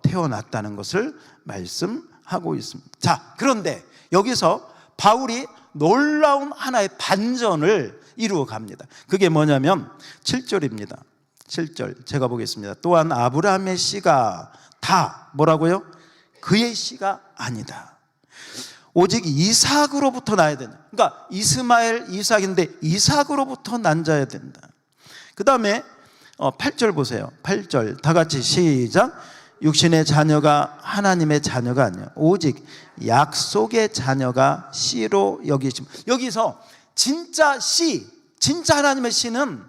태어났다는 것을 말씀하고 있습니다. 자, 그런데 여기서 바울이 놀라운 하나의 반전을 이루어 갑니다. 그게 뭐냐면 7절입니다. 7절 제가 보겠습니다. 또한 아브라함의 씨가 다 뭐라고요? 그의 씨가 아니다. 오직 이삭으로부터 나야 된다. 그러니까 이스마엘, 이삭인데 이삭으로부터 난 자야 된다. 그 다음에 8절 보세요. 8절 다 같이 시작. 육신의 자녀가 하나님의 자녀가 아니야. 오직 약속의 자녀가 씨로 여기심. 여기서 진짜 씨, 진짜 하나님의 씨는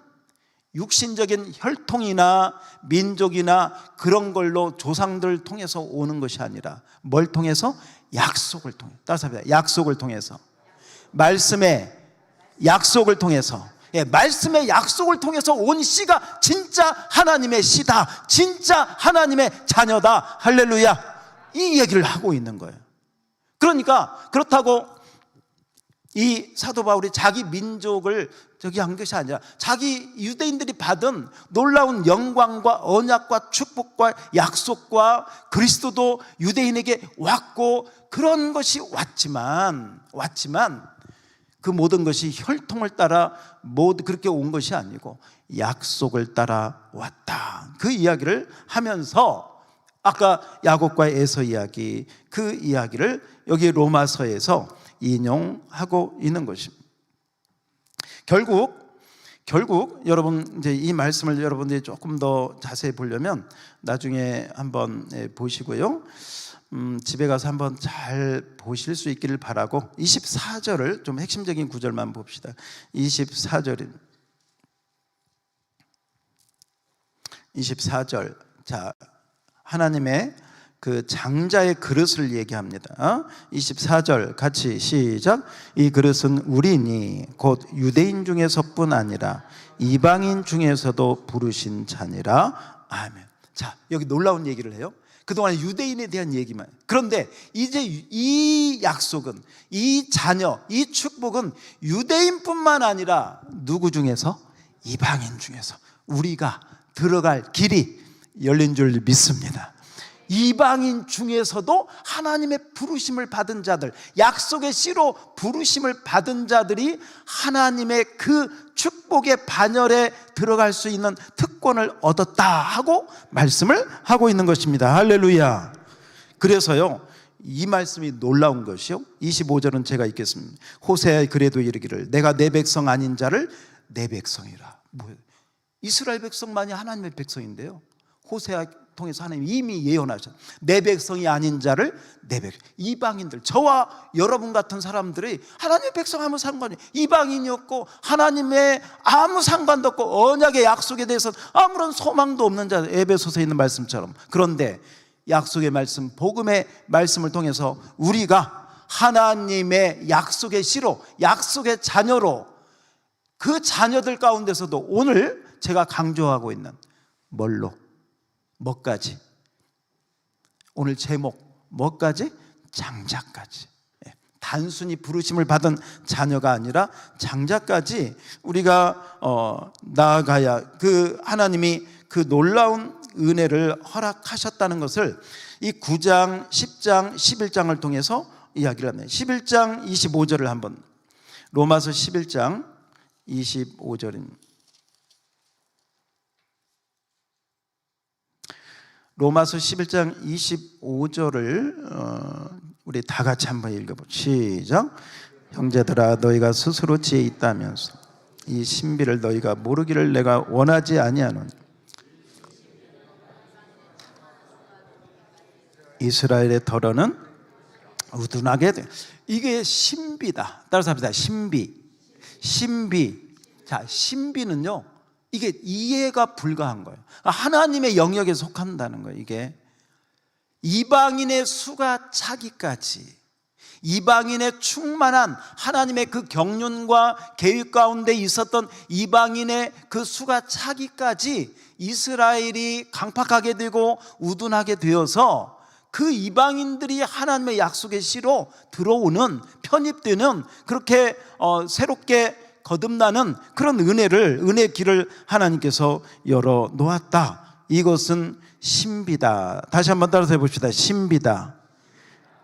육신적인 혈통이나 민족이나 그런 걸로 조상들을 통해서 오는 것이 아니라 뭘 통해서? 약속을 통해. 따라서 합니다. 약속을 통해서. 말씀의 약속을 통해서. 말씀의 약속을 통해서 온 씨가 진짜 하나님의 씨다. 진짜 하나님의 자녀다. 할렐루야. 이 얘기를 하고 있는 거예요. 그러니까 그렇다고 이 사도 바울이 자기 민족을 저기 한 것이 아니라 자기 유대인들이 받은 놀라운 영광과 언약과 축복과 약속과 그리스도도 유대인에게 왔고, 그런 것이 왔지만 그 모든 것이 혈통을 따라 모두 그렇게 온 것이 아니고 약속을 따라 왔다. 그 이야기를 하면서 아까 야곱과 에서 이야기, 그 이야기를 여기 로마서에서 인용하고 있는 것입니다. 결국 여러분 이제 이 말씀을 여러분들이 조금 더 자세히 보려면 나중에 한번 보시고요. 집에 가서 한번 잘 보실 수 있기를 바라고 24절을 좀 핵심적인 구절만 봅시다. 24절. 자, 하나님의 그 장자의 그릇을 얘기합니다. 24절 같이 시작. 이 그릇은 우리니 곧 유대인 중에서뿐 아니라 이방인 중에서도 부르신 자니라. 아멘. 자, 여기 놀라운 얘기를 해요. 그동안 유대인에 대한 얘기만. 그런데 이제 이 약속은, 이 자녀, 이 축복은 유대인뿐만 아니라 누구 중에서? 이방인 중에서 우리가 들어갈 길이 열린 줄 믿습니다. 이방인 중에서도 하나님의 부르심을 받은 자들, 약속의 씨로 부르심을 받은 자들이 하나님의 그 축복의 반열에 들어갈 수 있는 특권을 얻었다 하고 말씀을 하고 있는 것입니다. 할렐루야. 그래서요, 이 말씀이 놀라운 것이요, 25절은 제가 읽겠습니다. 호세아의 글에도 이르기를 내가 내 백성 아닌 자를 내 백성이라. 뭐예요? 이스라엘 백성만이 하나님의 백성인데요, 호세아 통해서 하나님 이미 예언하셨어요. 내 백성이 아닌 자를 내 백성. 이방인들, 저와 여러분 같은 사람들이 하나님의 백성 아무 상관이, 이방인이었고 하나님의 아무 상관도 없고 언약의 약속에 대해서 아무런 소망도 없는 자, 에베소서에 있는 말씀처럼. 그런데 약속의 말씀, 복음의 말씀을 통해서 우리가 하나님의 약속의 씨로, 약속의 자녀로, 그 자녀들 가운데서도 오늘 제가 강조하고 있는 뭐까지? 오늘 제목 뭐까지? 장자까지. 단순히 부르심을 받은 자녀가 아니라 장자까지 우리가 나아가야 그 하나님이 그 놀라운 은혜를 허락하셨다는 것을 이 9장, 10장, 11장을 통해서 이야기를 합니다. 11장 25절을 한번, 로마서 11장 25절입니다. 로마서 11장 25절을 우리 다 같이 한번 읽어보죠. 시작. 형제들아, 너희가 스스로 지혜 있다면서 이 신비를 너희가 모르기를 내가 원하지 아니하노니 이스라엘의 덜어는 우둔하게 돼. 이게 신비다. 따라서 합시다. 신비. 자, 신비는요, 이게 이해가 불가한 거예요. 하나님의 영역에 속한다는 거예요. 이게 이방인의 수가 차기까지, 이방인의 충만한 하나님의 그 경륜과 계획 가운데 있었던 이방인의 그 수가 차기까지 이스라엘이 강팍하게 되고 우둔하게 되어서 그 이방인들이 하나님의 약속의 씨로 들어오는, 편입되는, 그렇게 새롭게 거듭나는 그런 은혜의 길을 하나님께서 열어 놓았다. 이것은 신비다. 다시 한번 따라서 해봅시다. 신비다.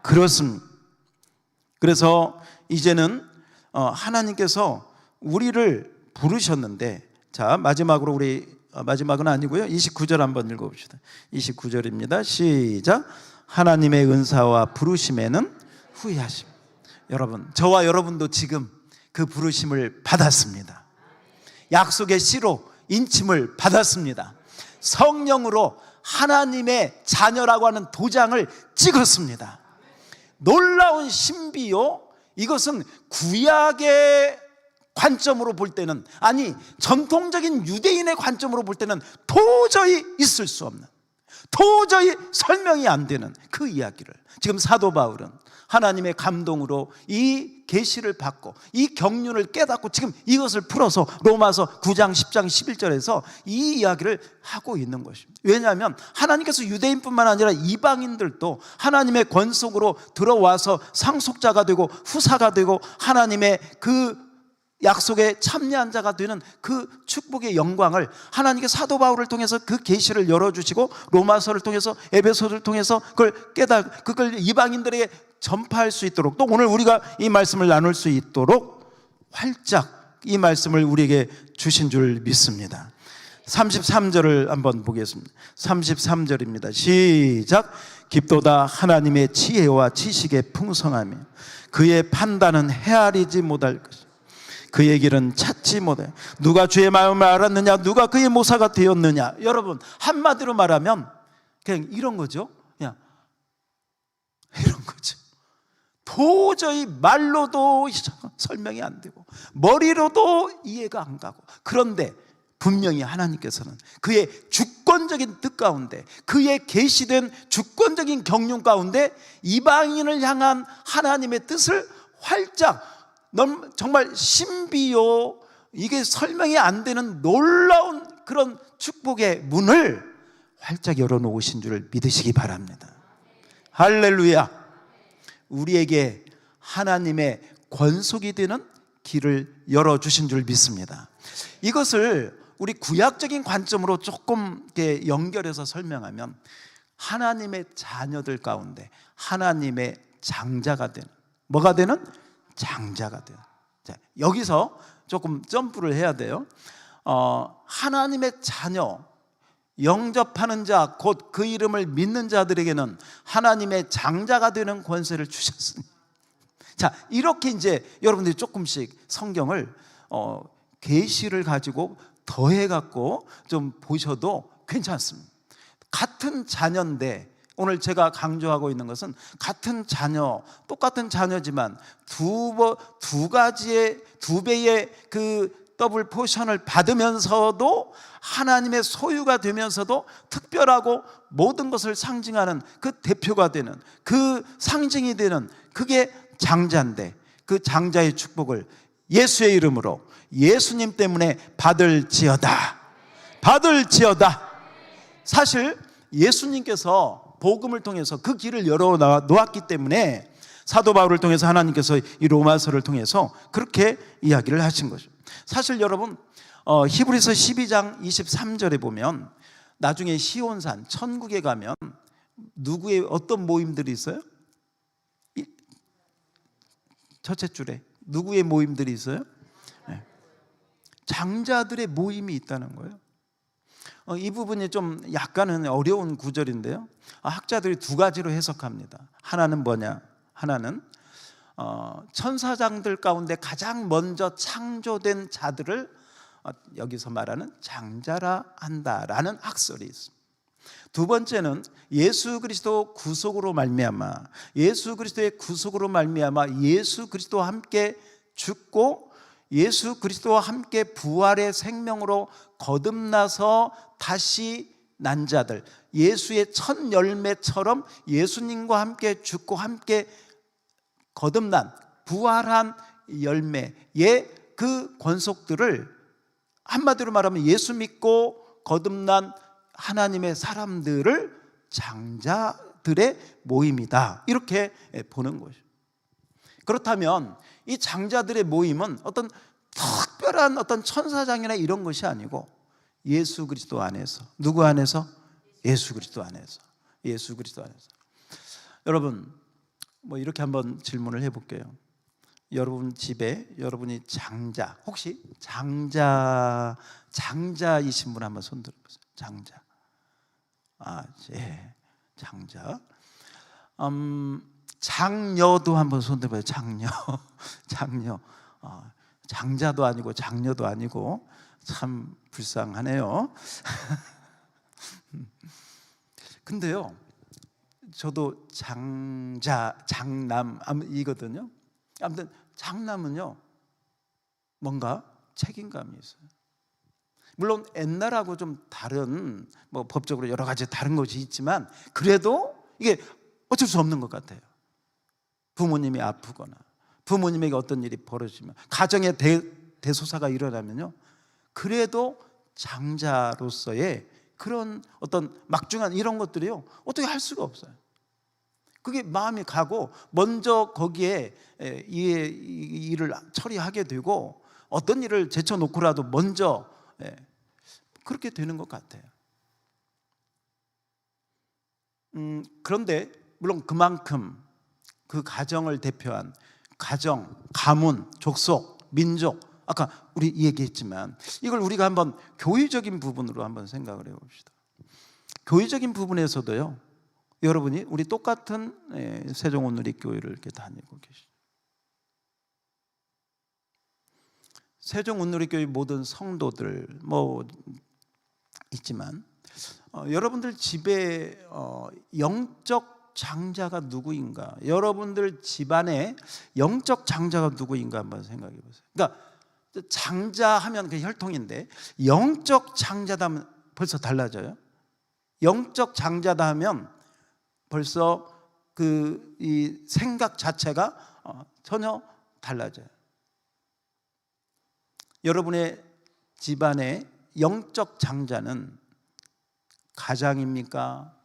그렇습니다. 그래서 이제는 하나님께서 우리를 부르셨는데, 자, 마지막으로 마지막은 아니고요, 29절 한번 읽어봅시다. 29절입니다. 시작. 하나님의 은사와 부르심에는 후회하심. 여러분, 저와 여러분도 지금 그 부르심을 받았습니다. 약속의 씨로 인침을 받았습니다. 성령으로 하나님의 자녀라고 하는 도장을 찍었습니다. 놀라운 신비요, 이것은 구약의 관점으로 볼 때는, 아니 전통적인 유대인의 관점으로 볼 때는 도저히 있을 수 없는, 도저히 설명이 안 되는 그 이야기를 지금 사도 바울은 하나님의 감동으로 이 계시를 받고 이 경륜을 깨닫고 지금 이것을 풀어서 로마서 9장 10장 11절에서 이 이야기를 하고 있는 것입니다. 왜냐하면 하나님께서 유대인뿐만 아니라 이방인들도 하나님의 권속으로 들어와서 상속자가 되고 후사가 되고 하나님의 그 약속에 참여한 자가 되는 그 축복의 영광을 하나님께 사도 바울을 통해서 그 계시를 열어주시고 로마서를 통해서 에베소를 통해서 그걸 이방인들에게 전파할 수 있도록, 또 오늘 우리가 이 말씀을 나눌 수 있도록 활짝 이 말씀을 우리에게 주신 줄 믿습니다. 33절을 한번 보겠습니다. 33절입니다. 시작. 깊도다 하나님의 지혜와 지식의 풍성함이 그의 판단은 헤아리지 못할 것이다. 그의 길은 찾지 못해. 누가 주의 마음을 알았느냐? 누가 그의 모사가 되었느냐? 여러분, 한마디로 말하면 그냥 이런 거죠. 그냥 이런 거죠. 도저히 말로도 설명이 안 되고 머리로도 이해가 안 가고, 그런데 분명히 하나님께서는 그의 주권적인 뜻 가운데, 그의 계시된 주권적인 경륜 가운데 이방인을 향한 하나님의 뜻을 활짝, 정말 신비요, 이게 설명이 안 되는 놀라운 그런 축복의 문을 활짝 열어놓으신 줄 믿으시기 바랍니다. 할렐루야. 우리에게 하나님의 권속이 되는 길을 열어주신 줄 믿습니다. 이것을 우리 구약적인 관점으로 조금 이렇게 연결해서 설명하면, 하나님의 자녀들 가운데 하나님의 장자가 되는, 뭐가 되는? 장자가 돼요. 자, 여기서 조금 점프를 해야 돼요. 하나님의 자녀, 영접하는 자, 곧 그 이름을 믿는 자들에게는 하나님의 장자가 되는 권세를 주셨으니. 자, 이렇게 이제 여러분들이 조금씩 성경을 계시를 가지고 더해 갖고 좀 보셔도 괜찮습니다. 같은 자녀인데, 오늘 제가 강조하고 있는 것은 같은 자녀, 똑같은 자녀지만 두 배의 그 더블 포션을 받으면서도 하나님의 소유가 되면서도 특별하고 모든 것을 상징하는 그 대표가 되는, 그 상징이 되는, 그게 장자인데, 그 장자의 축복을 예수의 이름으로, 예수님 때문에 받을지어다. 받을지어다. 사실 예수님께서 복음을 통해서 그 길을 열어 놓았기 때문에 사도 바울을 통해서 하나님께서 이 로마서를 통해서 그렇게 이야기를 하신 거죠. 사실 여러분 히브리서 12장 23절에 보면 나중에 시온산 천국에 가면 누구의 어떤 모임들이 있어요? 첫째 줄에 누구의 모임들이 있어요? 네. 장자들의 모임이 있다는 거예요. 이 부분이 좀 약간은 어려운 구절인데요. 학자들이 두 가지로 해석합니다. 하나는 뭐냐? 하나는 천사장들 가운데 가장 먼저 창조된 자들을 여기서 말하는 장자라 한다라는 학설이 있습니다. 두 번째는 예수 그리스도 구속으로 말미암아 예수 그리스도의 구속으로 말미암아 예수 그리스도와 함께 죽고 예수 그리스도와 함께 부활의 생명으로 거듭나서 다시 난 자들, 예수의 첫 열매처럼 예수님과 함께 죽고 함께 거듭난 부활한 열매의 그 권속들을 한마디로 말하면 예수 믿고 거듭난 하나님의 사람들을 장자들의 모임이다, 이렇게 보는 거죠. 그렇다면 이 장자들의 모임은 어떤 특별한 어떤 천사장이나 이런 것이 아니고 예수 그리스도 안에서, 누구 안에서? 예수 그리스도 안에서. 예수 그리스도 안에서. 여러분 이렇게 한번 질문을 해볼게요. 여러분 집에 여러분이 장자, 혹시 장자이신 분 한번 손 들어보세요. 장자. 예, 장자. 장녀도 한번 손 들어봐요. 장녀. 장자도 아니고 장녀도 아니고 참 불쌍하네요. 근데요, 저도 장남이거든요. 아무튼 장남은요 뭔가 책임감이 있어요. 물론 옛날하고 좀 다른 법적으로 여러 가지 다른 것이 있지만 그래도 이게 어쩔 수 없는 것 같아요. 부모님이 아프거나 부모님에게 어떤 일이 벌어지면 가정에 대소사가 일어나면요, 그래도 장자로서의 그런 어떤 막중한 이런 것들이요 어떻게 할 수가 없어요. 그게 마음이 가고 먼저 거기에 이 일을 처리하게 되고 어떤 일을 제쳐놓고라도 먼저 그렇게 되는 것 같아요. 그런데 물론 그만큼 그 가정을 대표한 가정, 가문, 족속, 민족, 아까 우리 얘기했지만 이걸 우리가 한번 교회적인 부분으로 한번 생각을 해봅시다. 교회적인 부분에서도요, 여러분이 우리 똑같은 세종온누리교회를 이렇게 다니고 계시죠. 세종온누리교회 모든 성도들 있지만 여러분들 집에 영적 장자가 누구인가? 여러분들 집안에 영적 장자가 누구인가 한번 생각해 보세요. 그러니까 장자하면 그 혈통인데 영적 장자다 하면 벌써 달라져요. 영적 장자다 하면 벌써 이 생각 자체가 전혀 달라져요. 여러분의 집안의 영적 장자는 가장입니까?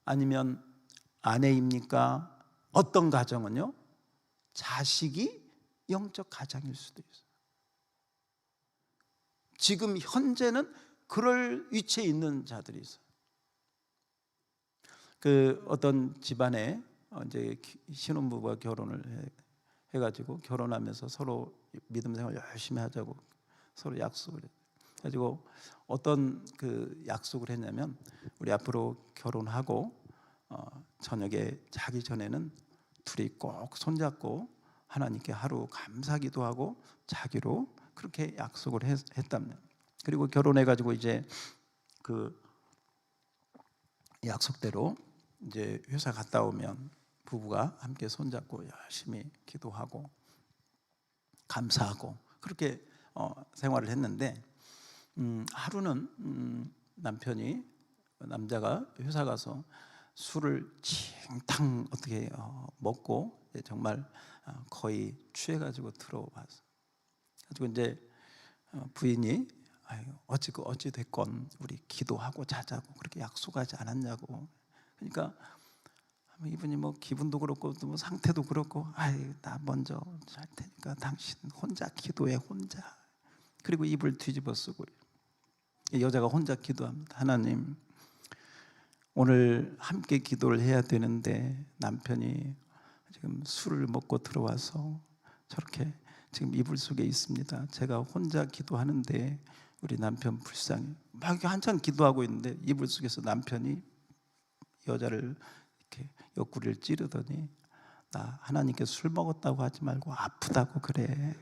아니면 아내입니까? 어떤 가정은요, 자식이 영적 가장일 수도 있어요. 지금 현재는 그럴 위치에 있는 자들이 있어요. 어떤 집안에 이제 신혼부부가 결혼을 해가지고 결혼하면서 서로 믿음 생활 열심히 하자고 서로 약속을 해가지고 어떤 약속을 했냐면 우리 앞으로 결혼하고 저녁에 자기 전에는 둘이 꼭 손잡고 하나님께 하루 감사기도 하고 자기로 그렇게 약속을 했답니다. 그리고 결혼해가지고 이제 그 약속대로 이제 회사 갔다 오면 부부가 함께 손잡고 열심히 기도하고 감사하고 그렇게 생활을 했는데 하루는 남자가 회사 가서 술을 칭탕 어떻게 먹고 정말 거의 취해가지고 들어와서 가지고 이제 부인이 어찌 됐건 우리 기도하고 자자고 그렇게 약속하지 않았냐고. 그러니까 이분이 뭐 기분도 그렇고 또 뭐 상태도 그렇고, 나 먼저 할 테니까 당신 혼자 기도해, 혼자. 그리고 입을 뒤집어 쓰고 여자가 혼자 기도합니다. 하나님, 오늘 함께 기도를 해야 되는데 남편이 지금 술을 먹고 들어와서 저렇게 지금 이불 속에 있습니다. 제가 혼자 기도하는데 우리 남편 불쌍해. 막 한참 기도하고 있는데 이불 속에서 남편이 여자를 이렇게 옆구리를 찌르더니, 나 하나님께 술 먹었다고 하지 말고 아프다고 그래.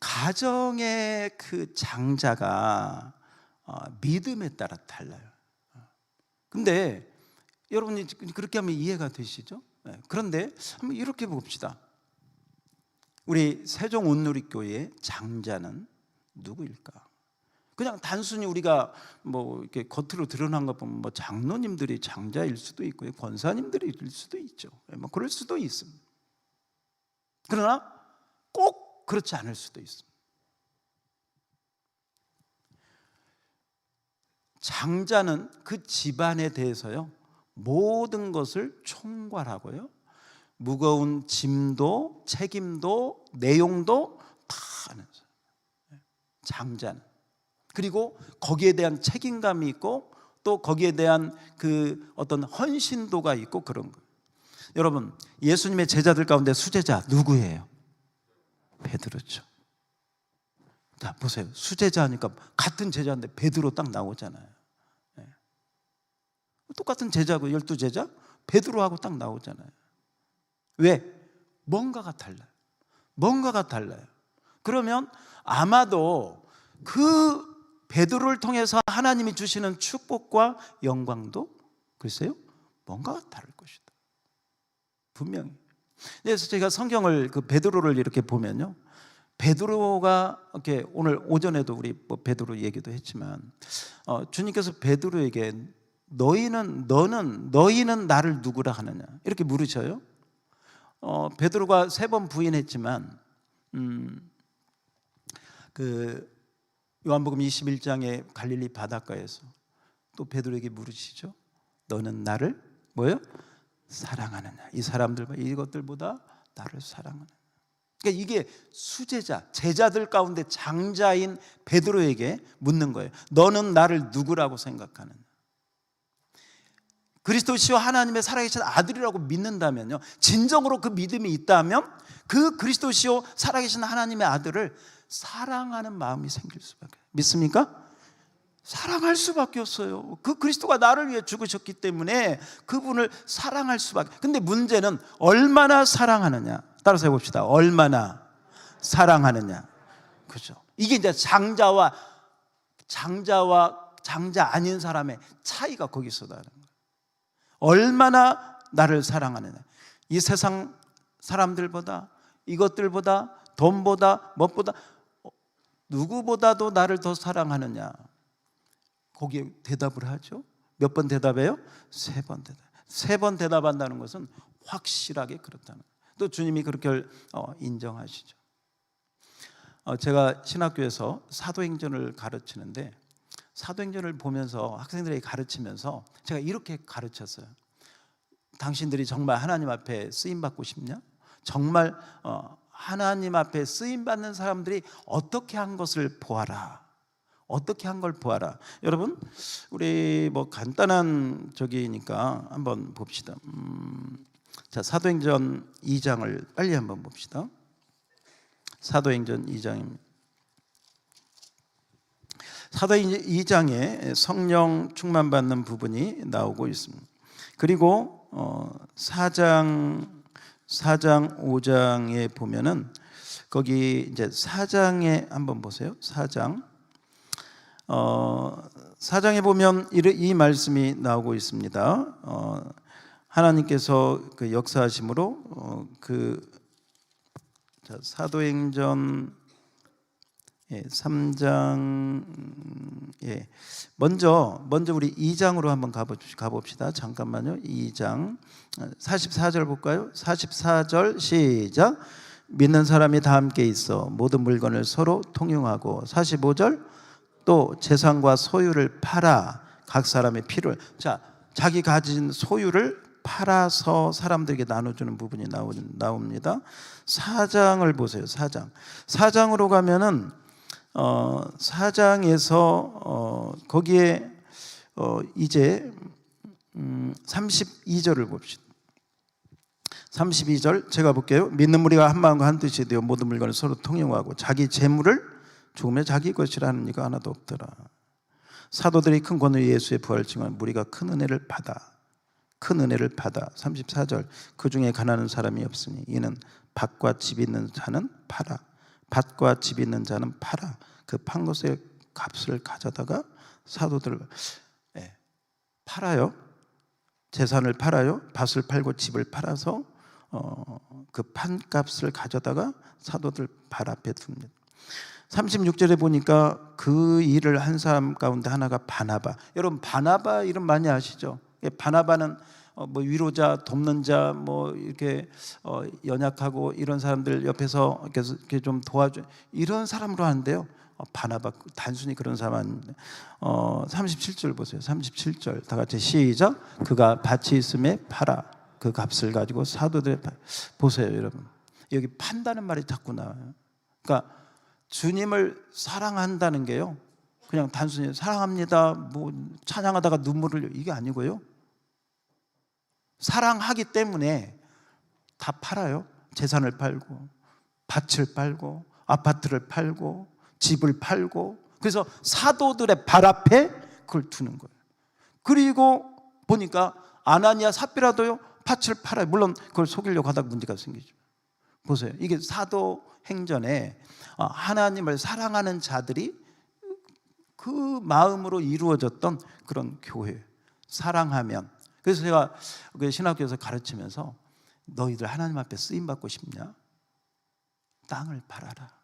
가정의 그 장자가 믿음에 따라 달라요. 근데 여러분이 그렇게 하면 이해가 되시죠? 그런데 한번 이렇게 봅시다. 우리 세종 온누리교회의 장자는 누구일까? 그냥 단순히 우리가 뭐 이렇게 겉으로 드러난 것 보면 뭐 장로님들이 장자일 수도 있고요, 권사님들일 수도 있죠. 뭐 그럴 수도 있습니다. 그러나 꼭 그렇지 않을 수도 있습니다. 장자는 그 집안에 대해서요, 모든 것을 총괄하고요, 무거운 짐도 책임도 내용도 다 아는 사람, 장자는. 그리고 거기에 대한 책임감이 있고 또 거기에 대한 그 어떤 헌신도가 있고 그런 거예요. 여러분, 예수님의 제자들 가운데 수제자 누구예요? 베드로죠. 자, 보세요. 수제자 하니까 같은 제자인데 베드로 딱 나오잖아요. 똑같은 제자고 12제자 베드로하고 딱 나오잖아요. 왜? 뭔가가 달라요. 뭔가가 달라요. 그러면 아마도 그 베드로를 통해서 하나님이 주시는 축복과 영광도 글쎄요, 뭔가가 다를 것이다. 분명히. 그래서 제가 성경을 그 베드로를 이렇게 보면요, 베드로가 이렇게 오늘 오전에도 우리 뭐 베드로 얘기도 했지만 주님께서 베드로에게 너희는 나를 누구라 하느냐 이렇게 물으셔요. 베드로가 3번 부인했지만 그 요한복음 21장의 갈릴리 바닷가에서 또 베드로에게 물으시죠. 너는 나를 뭐요? 사랑하느냐? 이 사람들과 이것들보다 나를 사랑하느냐? 그러니까 이게 수제자, 제자들 가운데 장자인 베드로에게 묻는 거예요. 너는 나를 누구라고 생각하느냐? 그리스도시와 하나님의 살아계신 아들이라고 믿는다면요, 진정으로 그 믿음이 있다면 그 그리스도시요 살아계신 하나님의 아들을 사랑하는 마음이 생길 수밖에. 믿습니까? 사랑할 수밖에 없어요. 그 그리스도가 나를 위해 죽으셨기 때문에 그분을 사랑할 수밖에. 근데 문제는 얼마나 사랑하느냐. 따라서 해봅시다. 얼마나 사랑하느냐. 그죠? 이게 이제 장자 아닌 사람의 차이가 거기서 나는 거예요. 얼마나 나를 사랑하느냐. 이 세상 사람들보다, 이것들보다, 돈보다, 무엇보다, 누구보다도 나를 더 사랑하느냐. 거기에 대답을 하죠. 몇 번 대답해요? 3번 대답. 3번 대답한다는 것은 확실하게 그렇다는 거예요. 또 주님이 그렇게 인정하시죠. 제가 신학교에서 사도행전을 가르치는데 사도행전을 보면서 학생들에게 가르치면서 제가 이렇게 가르쳤어요. 당신들이 정말 하나님 앞에 쓰임받고 싶냐? 정말 하나님 앞에 쓰임받는 사람들이 어떻게 한 것을 보아라. 어떻게 한 걸 보아라. 여러분, 우리 뭐 간단한 저기니까 한번 봅시다. 자, 사도행전 2장을 빨리 한번 봅시다. 사도행전 2장입니다. 사도행전 2장에 성령 충만받는 부분이 나오고 있습니다. 그리고 4장 5장에 보면은 거기 이제 4장에 한번 보세요. 4장에 보면 이 말씀이 나오고 있습니다. 하나님께서 그 역사하심으로 사도행전 3장 먼저 우리 2장으로 한번 가봅시다. 잠깐만요. 2장 44절 볼까요? 44절 시작. 믿는 사람이 다 함께 있어 모든 물건을 서로 통용하고 45절 또 재산과 소유를 팔아 각 사람의 필요를 자기 가진 소유를 팔아서 사람들에게 나눠주는 부분이 나옵니다. 4장을 보세요. 4장으로 가면은 4장에서 거기에 이제 32절을 봅시다. 32절 제가 볼게요. 믿는 무리가 한 마음과 한 뜻이 되어 모든 물건을 서로 통용하고 자기 재물을 죽음에 자기 것이라는 이가 하나도 없더라. 사도들이 큰 권위 예수의 부활을 증언한 무리가 큰 은혜를 받아 34절 그 중에 가난한 사람이 없으니 이는 밭과 집 있는 자는 팔아 밭과 집 있는 자는 팔아 그 판 것의 값을 가져다가 사도들 팔아요. 재산을 팔아요. 밭을 팔고 집을 팔아서 그 판값을 가져다가 사도들 발 앞에 둡니다. 36절에 보니까 그 일을 한 사람 가운데 하나가 바나바. 여러분 바나바 이름 많이 아시죠? 바나바는 뭐 위로자, 돕는 자, 뭐 이렇게 연약하고 이런 사람들 옆에서 이렇게 좀 도와줘 이런 사람으로 하는데요. 바나바 단순히 그런 사람 아닙니다. 37절 보세요. 37절 다 같이 시작. 그가 밭이 있음에 팔아 그 값을 가지고 사도들의 보세요, 여러분. 여기 판다는 말이 자꾸 나와요. 그러니까 주님을 사랑한다는 게요. 그냥 단순히 사랑합니다. 뭐 찬양하다가 눈물을 이게 아니고요. 사랑하기 때문에 다 팔아요. 재산을 팔고 밭을 팔고 아파트를 팔고 집을 팔고 그래서 사도들의 발 앞에 그걸 두는 거예요. 그리고 보니까 아나니아 삽비라도요 밭을 팔아요. 물론 그걸 속이려고 하다가 문제가 생기죠. 보세요. 이게 사도 행전에 하나님을 사랑하는 자들이 그 마음으로 이루어졌던 그런 교회. 사랑하면. 그래서 제가 신학교에서 가르치면서 너희들 하나님 앞에 쓰임받고 싶냐? 땅을 팔아라.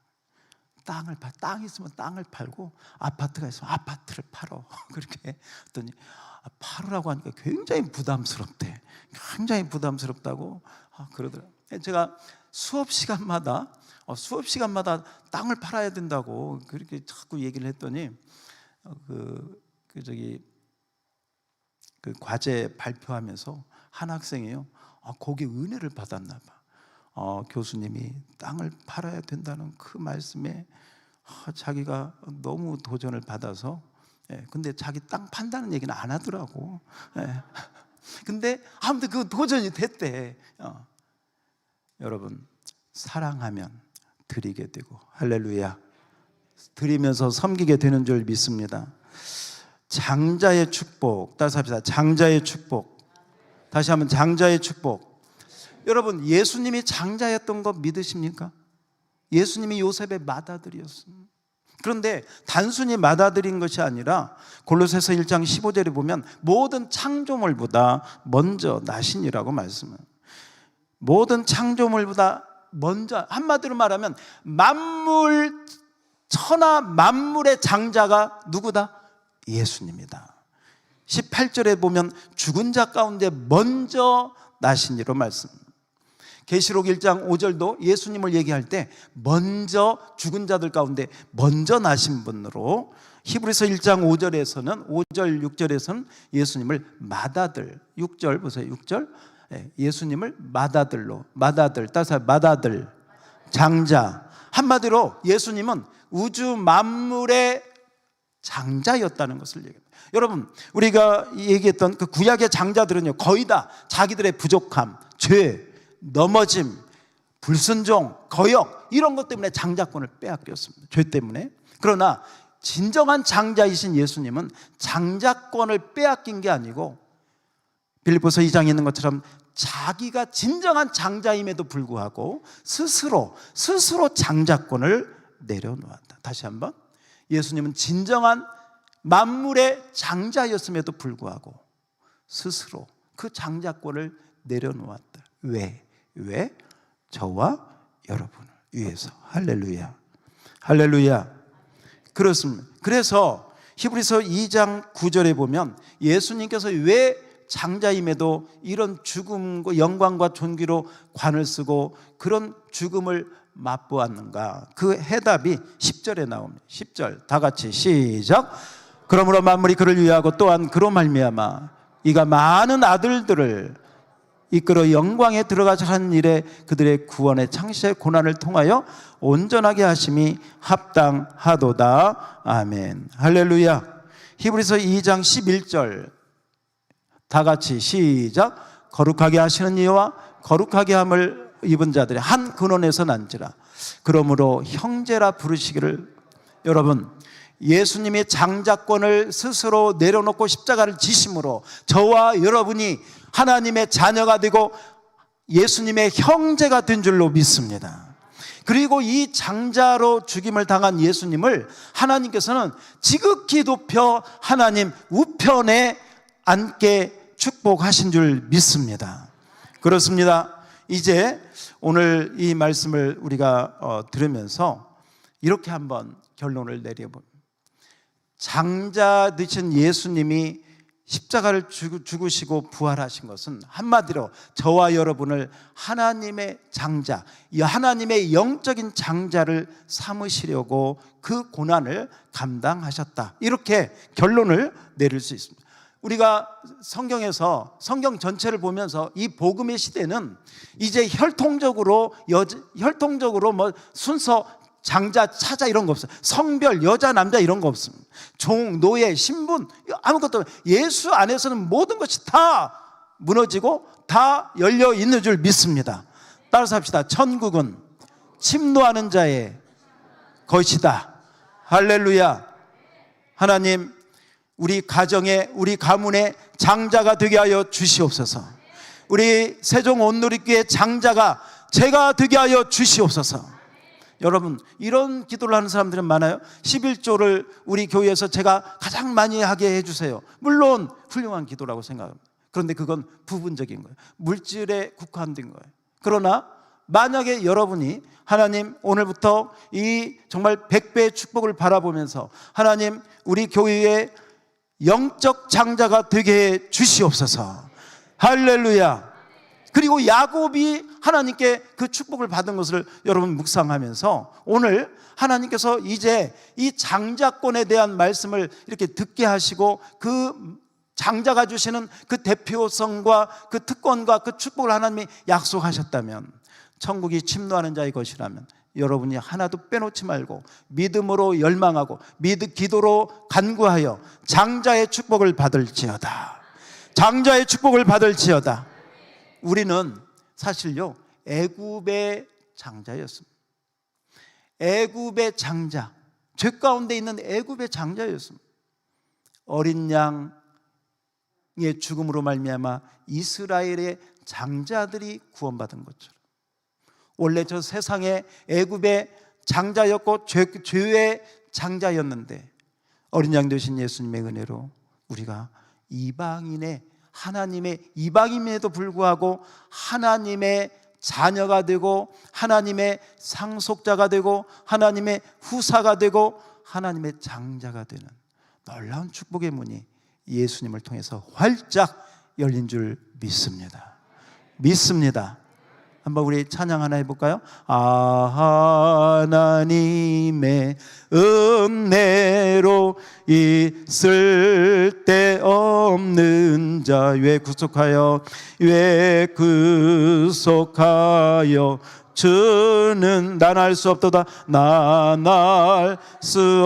땅 있으면 땅을 팔고 아파트가 있으면 아파트를 팔어. 그렇게 했더니 팔으라고 하니까 굉장히 부담스럽대. 굉장히 부담스럽다고 그러더라고요. 제가 수업 시간마다 땅을 팔아야 된다고 그렇게 자꾸 얘기를 했더니 그 과제 발표하면서 한 학생이요. 거기 은혜를 받았나 봐. 교수님이 땅을 팔아야 된다는 그 말씀에 자기가 너무 도전을 받아서 근데 자기 땅 판다는 얘기는 안 하더라고. 근데 아무튼 그 도전이 됐대. 여러분 사랑하면 드리게 되고 할렐루야 드리면서 섬기게 되는 줄 믿습니다. 장자의 축복 따라서 합시다. 장자의 축복. 다시 한번 장자의 축복. 여러분 예수님이 장자였던 거 믿으십니까? 예수님이 요셉의 맏아들이었습니다. 그런데 단순히 맏아들인 것이 아니라 골로새서 1장 15절에 보면 모든 창조물보다 먼저 나신이라고 말씀해요. 모든 창조물보다 먼저 한마디로 말하면 만물 천하 만물의 장자가 누구다? 예수님이다. 18절에 보면 죽은 자 가운데 먼저 나신 이로 말씀합니다. 계시록 1장 5절도 예수님을 얘기할 때 먼저 죽은 자들 가운데 먼저 나신 분으로 히브리서 1장 5절에서는 5절 6절에서는 예수님을 맏아들 6절 보세요. 6절 예수님을 맏아들로 따라서 맏아들 장자 한마디로 예수님은 우주 만물의 장자였다는 것을 얘기합니다. 여러분 우리가 얘기했던 그 구약의 장자들은요 거의 다 자기들의 부족함, 죄, 넘어짐, 불순종, 거역 이런 것 때문에 장자권을 빼앗겼습니다. 죄 때문에. 그러나 진정한 장자이신 예수님은 장자권을 빼앗긴 게 아니고 빌립보서 2장에 있는 것처럼 자기가 진정한 장자임에도 불구하고 스스로 장자권을 내려놓았다. 다시 한번 예수님은 진정한 만물의 장자였음에도 불구하고 스스로 그 장자권을 내려놓았다. 왜? 저와 여러분을 위해서. 할렐루야. 할렐루야. 그렇습니다. 그래서 히브리서 2장 9절에 보면 예수님께서 왜 장자임에도 이런 죽음과 영광과 존귀로 관을 쓰고 그런 죽음을 맛보았는가? 그 해답이 10절에 나옵니다. 10절 다 같이 시작. 그러므로 만물이 그를 위하고 또한 그로 말미암아 이가 많은 아들들을 이끌어 영광에 들어가자 하는 일에 그들의 구원의 창시의 고난을 통하여 온전하게 하심이 합당하도다. 아멘. 할렐루야. 히브리서 2장 11절 다 같이 시작. 거룩하게 하시는 이와 거룩하게 함을 입은 자들이 한 근원에서 난지라. 그러므로 형제라 부르시기를. 여러분, 예수님이 장자권을 스스로 내려놓고 십자가를 지심으로 저와 여러분이 하나님의 자녀가 되고 예수님의 형제가 된 줄로 믿습니다. 그리고 이 장자로 죽임을 당한 예수님을 하나님께서는 지극히 높여 하나님 우편에 앉게 축복하신 줄 믿습니다. 그렇습니다. 이제 오늘 이 말씀을 우리가 들으면서 이렇게 한번 결론을 내려봅니다. 장자 되신 예수님이 십자가를 죽으시고 부활하신 것은 한마디로 저와 여러분을 하나님의 장자, 이 하나님의 영적인 장자를 삼으시려고 그 고난을 감당하셨다, 이렇게 결론을 내릴 수 있습니다. 우리가 성경에서 성경 전체를 보면서 이 복음의 시대는 이제 혈통적으로 뭐 순서 장자, 차자 이런 거 없어요. 성별, 여자, 남자 이런 거 없습니다. 종, 노예, 신분 아무것도 없어요. 예수 안에서는 모든 것이 다 무너지고 다 열려 있는 줄 믿습니다. 따라서 합시다. 천국은 침노하는 자의 것이다. 할렐루야. 하나님, 우리 가정에, 우리 가문에 장자가 되게 하여 주시옵소서. 우리 세종 온누리교회 장자가 제가 되게 하여 주시옵소서. 여러분, 이런 기도를 하는 사람들은 많아요. 11조를 우리 교회에서 제가 가장 많이 하게 해주세요. 물론 훌륭한 기도라고 생각합니다. 그런데 그건 부분적인 거예요. 물질에 국한된 거예요. 그러나 만약에 여러분이 하나님, 오늘부터 이 정말 100배의 축복을 바라보면서 하나님, 우리 교회의 영적 장자가 되게 해 주시옵소서. 할렐루야. 그리고 야곱이 하나님께 그 축복을 받은 것을 여러분 묵상하면서 오늘 하나님께서 이제 이 장자권에 대한 말씀을 이렇게 듣게 하시고 그 장자가 주시는 그 대표성과 그 특권과 그 축복을 하나님이 약속하셨다면, 천국이 침노하는 자의 것이라면 여러분이 하나도 빼놓지 말고 믿음으로 열망하고 기도로 간구하여 장자의 축복을 받을지어다. 장자의 축복을 받을지어다. 우리는 사실요, 애굽의 장자였습니다. 애굽의 장자, 죄 가운데 있는 애굽의 장자였습니다. 어린 양의 죽음으로 말미암아 이스라엘의 장자들이 구원받은 것처럼 원래 저 세상에 애굽의 장자였고 죄의 장자였는데 어린 양 되신 예수님의 은혜로 우리가 이방인의 하나님의 이방인임에도 불구하고 하나님의 자녀가 되고 하나님의 상속자가 되고 하나님의 후사가 되고 하나님의 장자가 되는 놀라운 축복의 문이 예수님을 통해서 활짝 열린 줄 믿습니다. 믿습니다. 한번 우리 찬양 하나 해볼까요? 하나님의 은혜로 있을 데 없는 자 왜 구속하여 주는 난 알 수 없도다. 난 알 수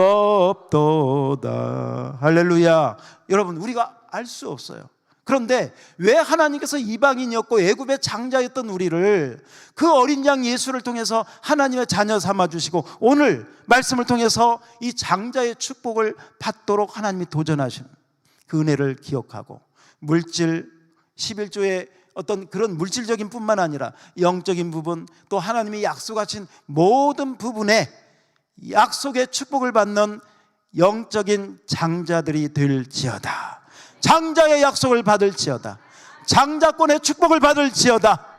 없도다. 할렐루야. 여러분, 우리가 알 수 없어요. 그런데 왜 하나님께서 이방인이었고 애굽의 장자였던 우리를 그 어린 양 예수를 통해서 하나님의 자녀 삼아주시고 오늘 말씀을 통해서 이 장자의 축복을 받도록 하나님이 도전하시는 그 은혜를 기억하고, 물질 11조의 어떤 그런 물질적인 뿐만 아니라 영적인 부분, 또 하나님이 약속하신 모든 부분에 약속의 축복을 받는 영적인 장자들이 될지어다. 장자의 약속을 받을지어다. 장자권의 축복을 받을지어다.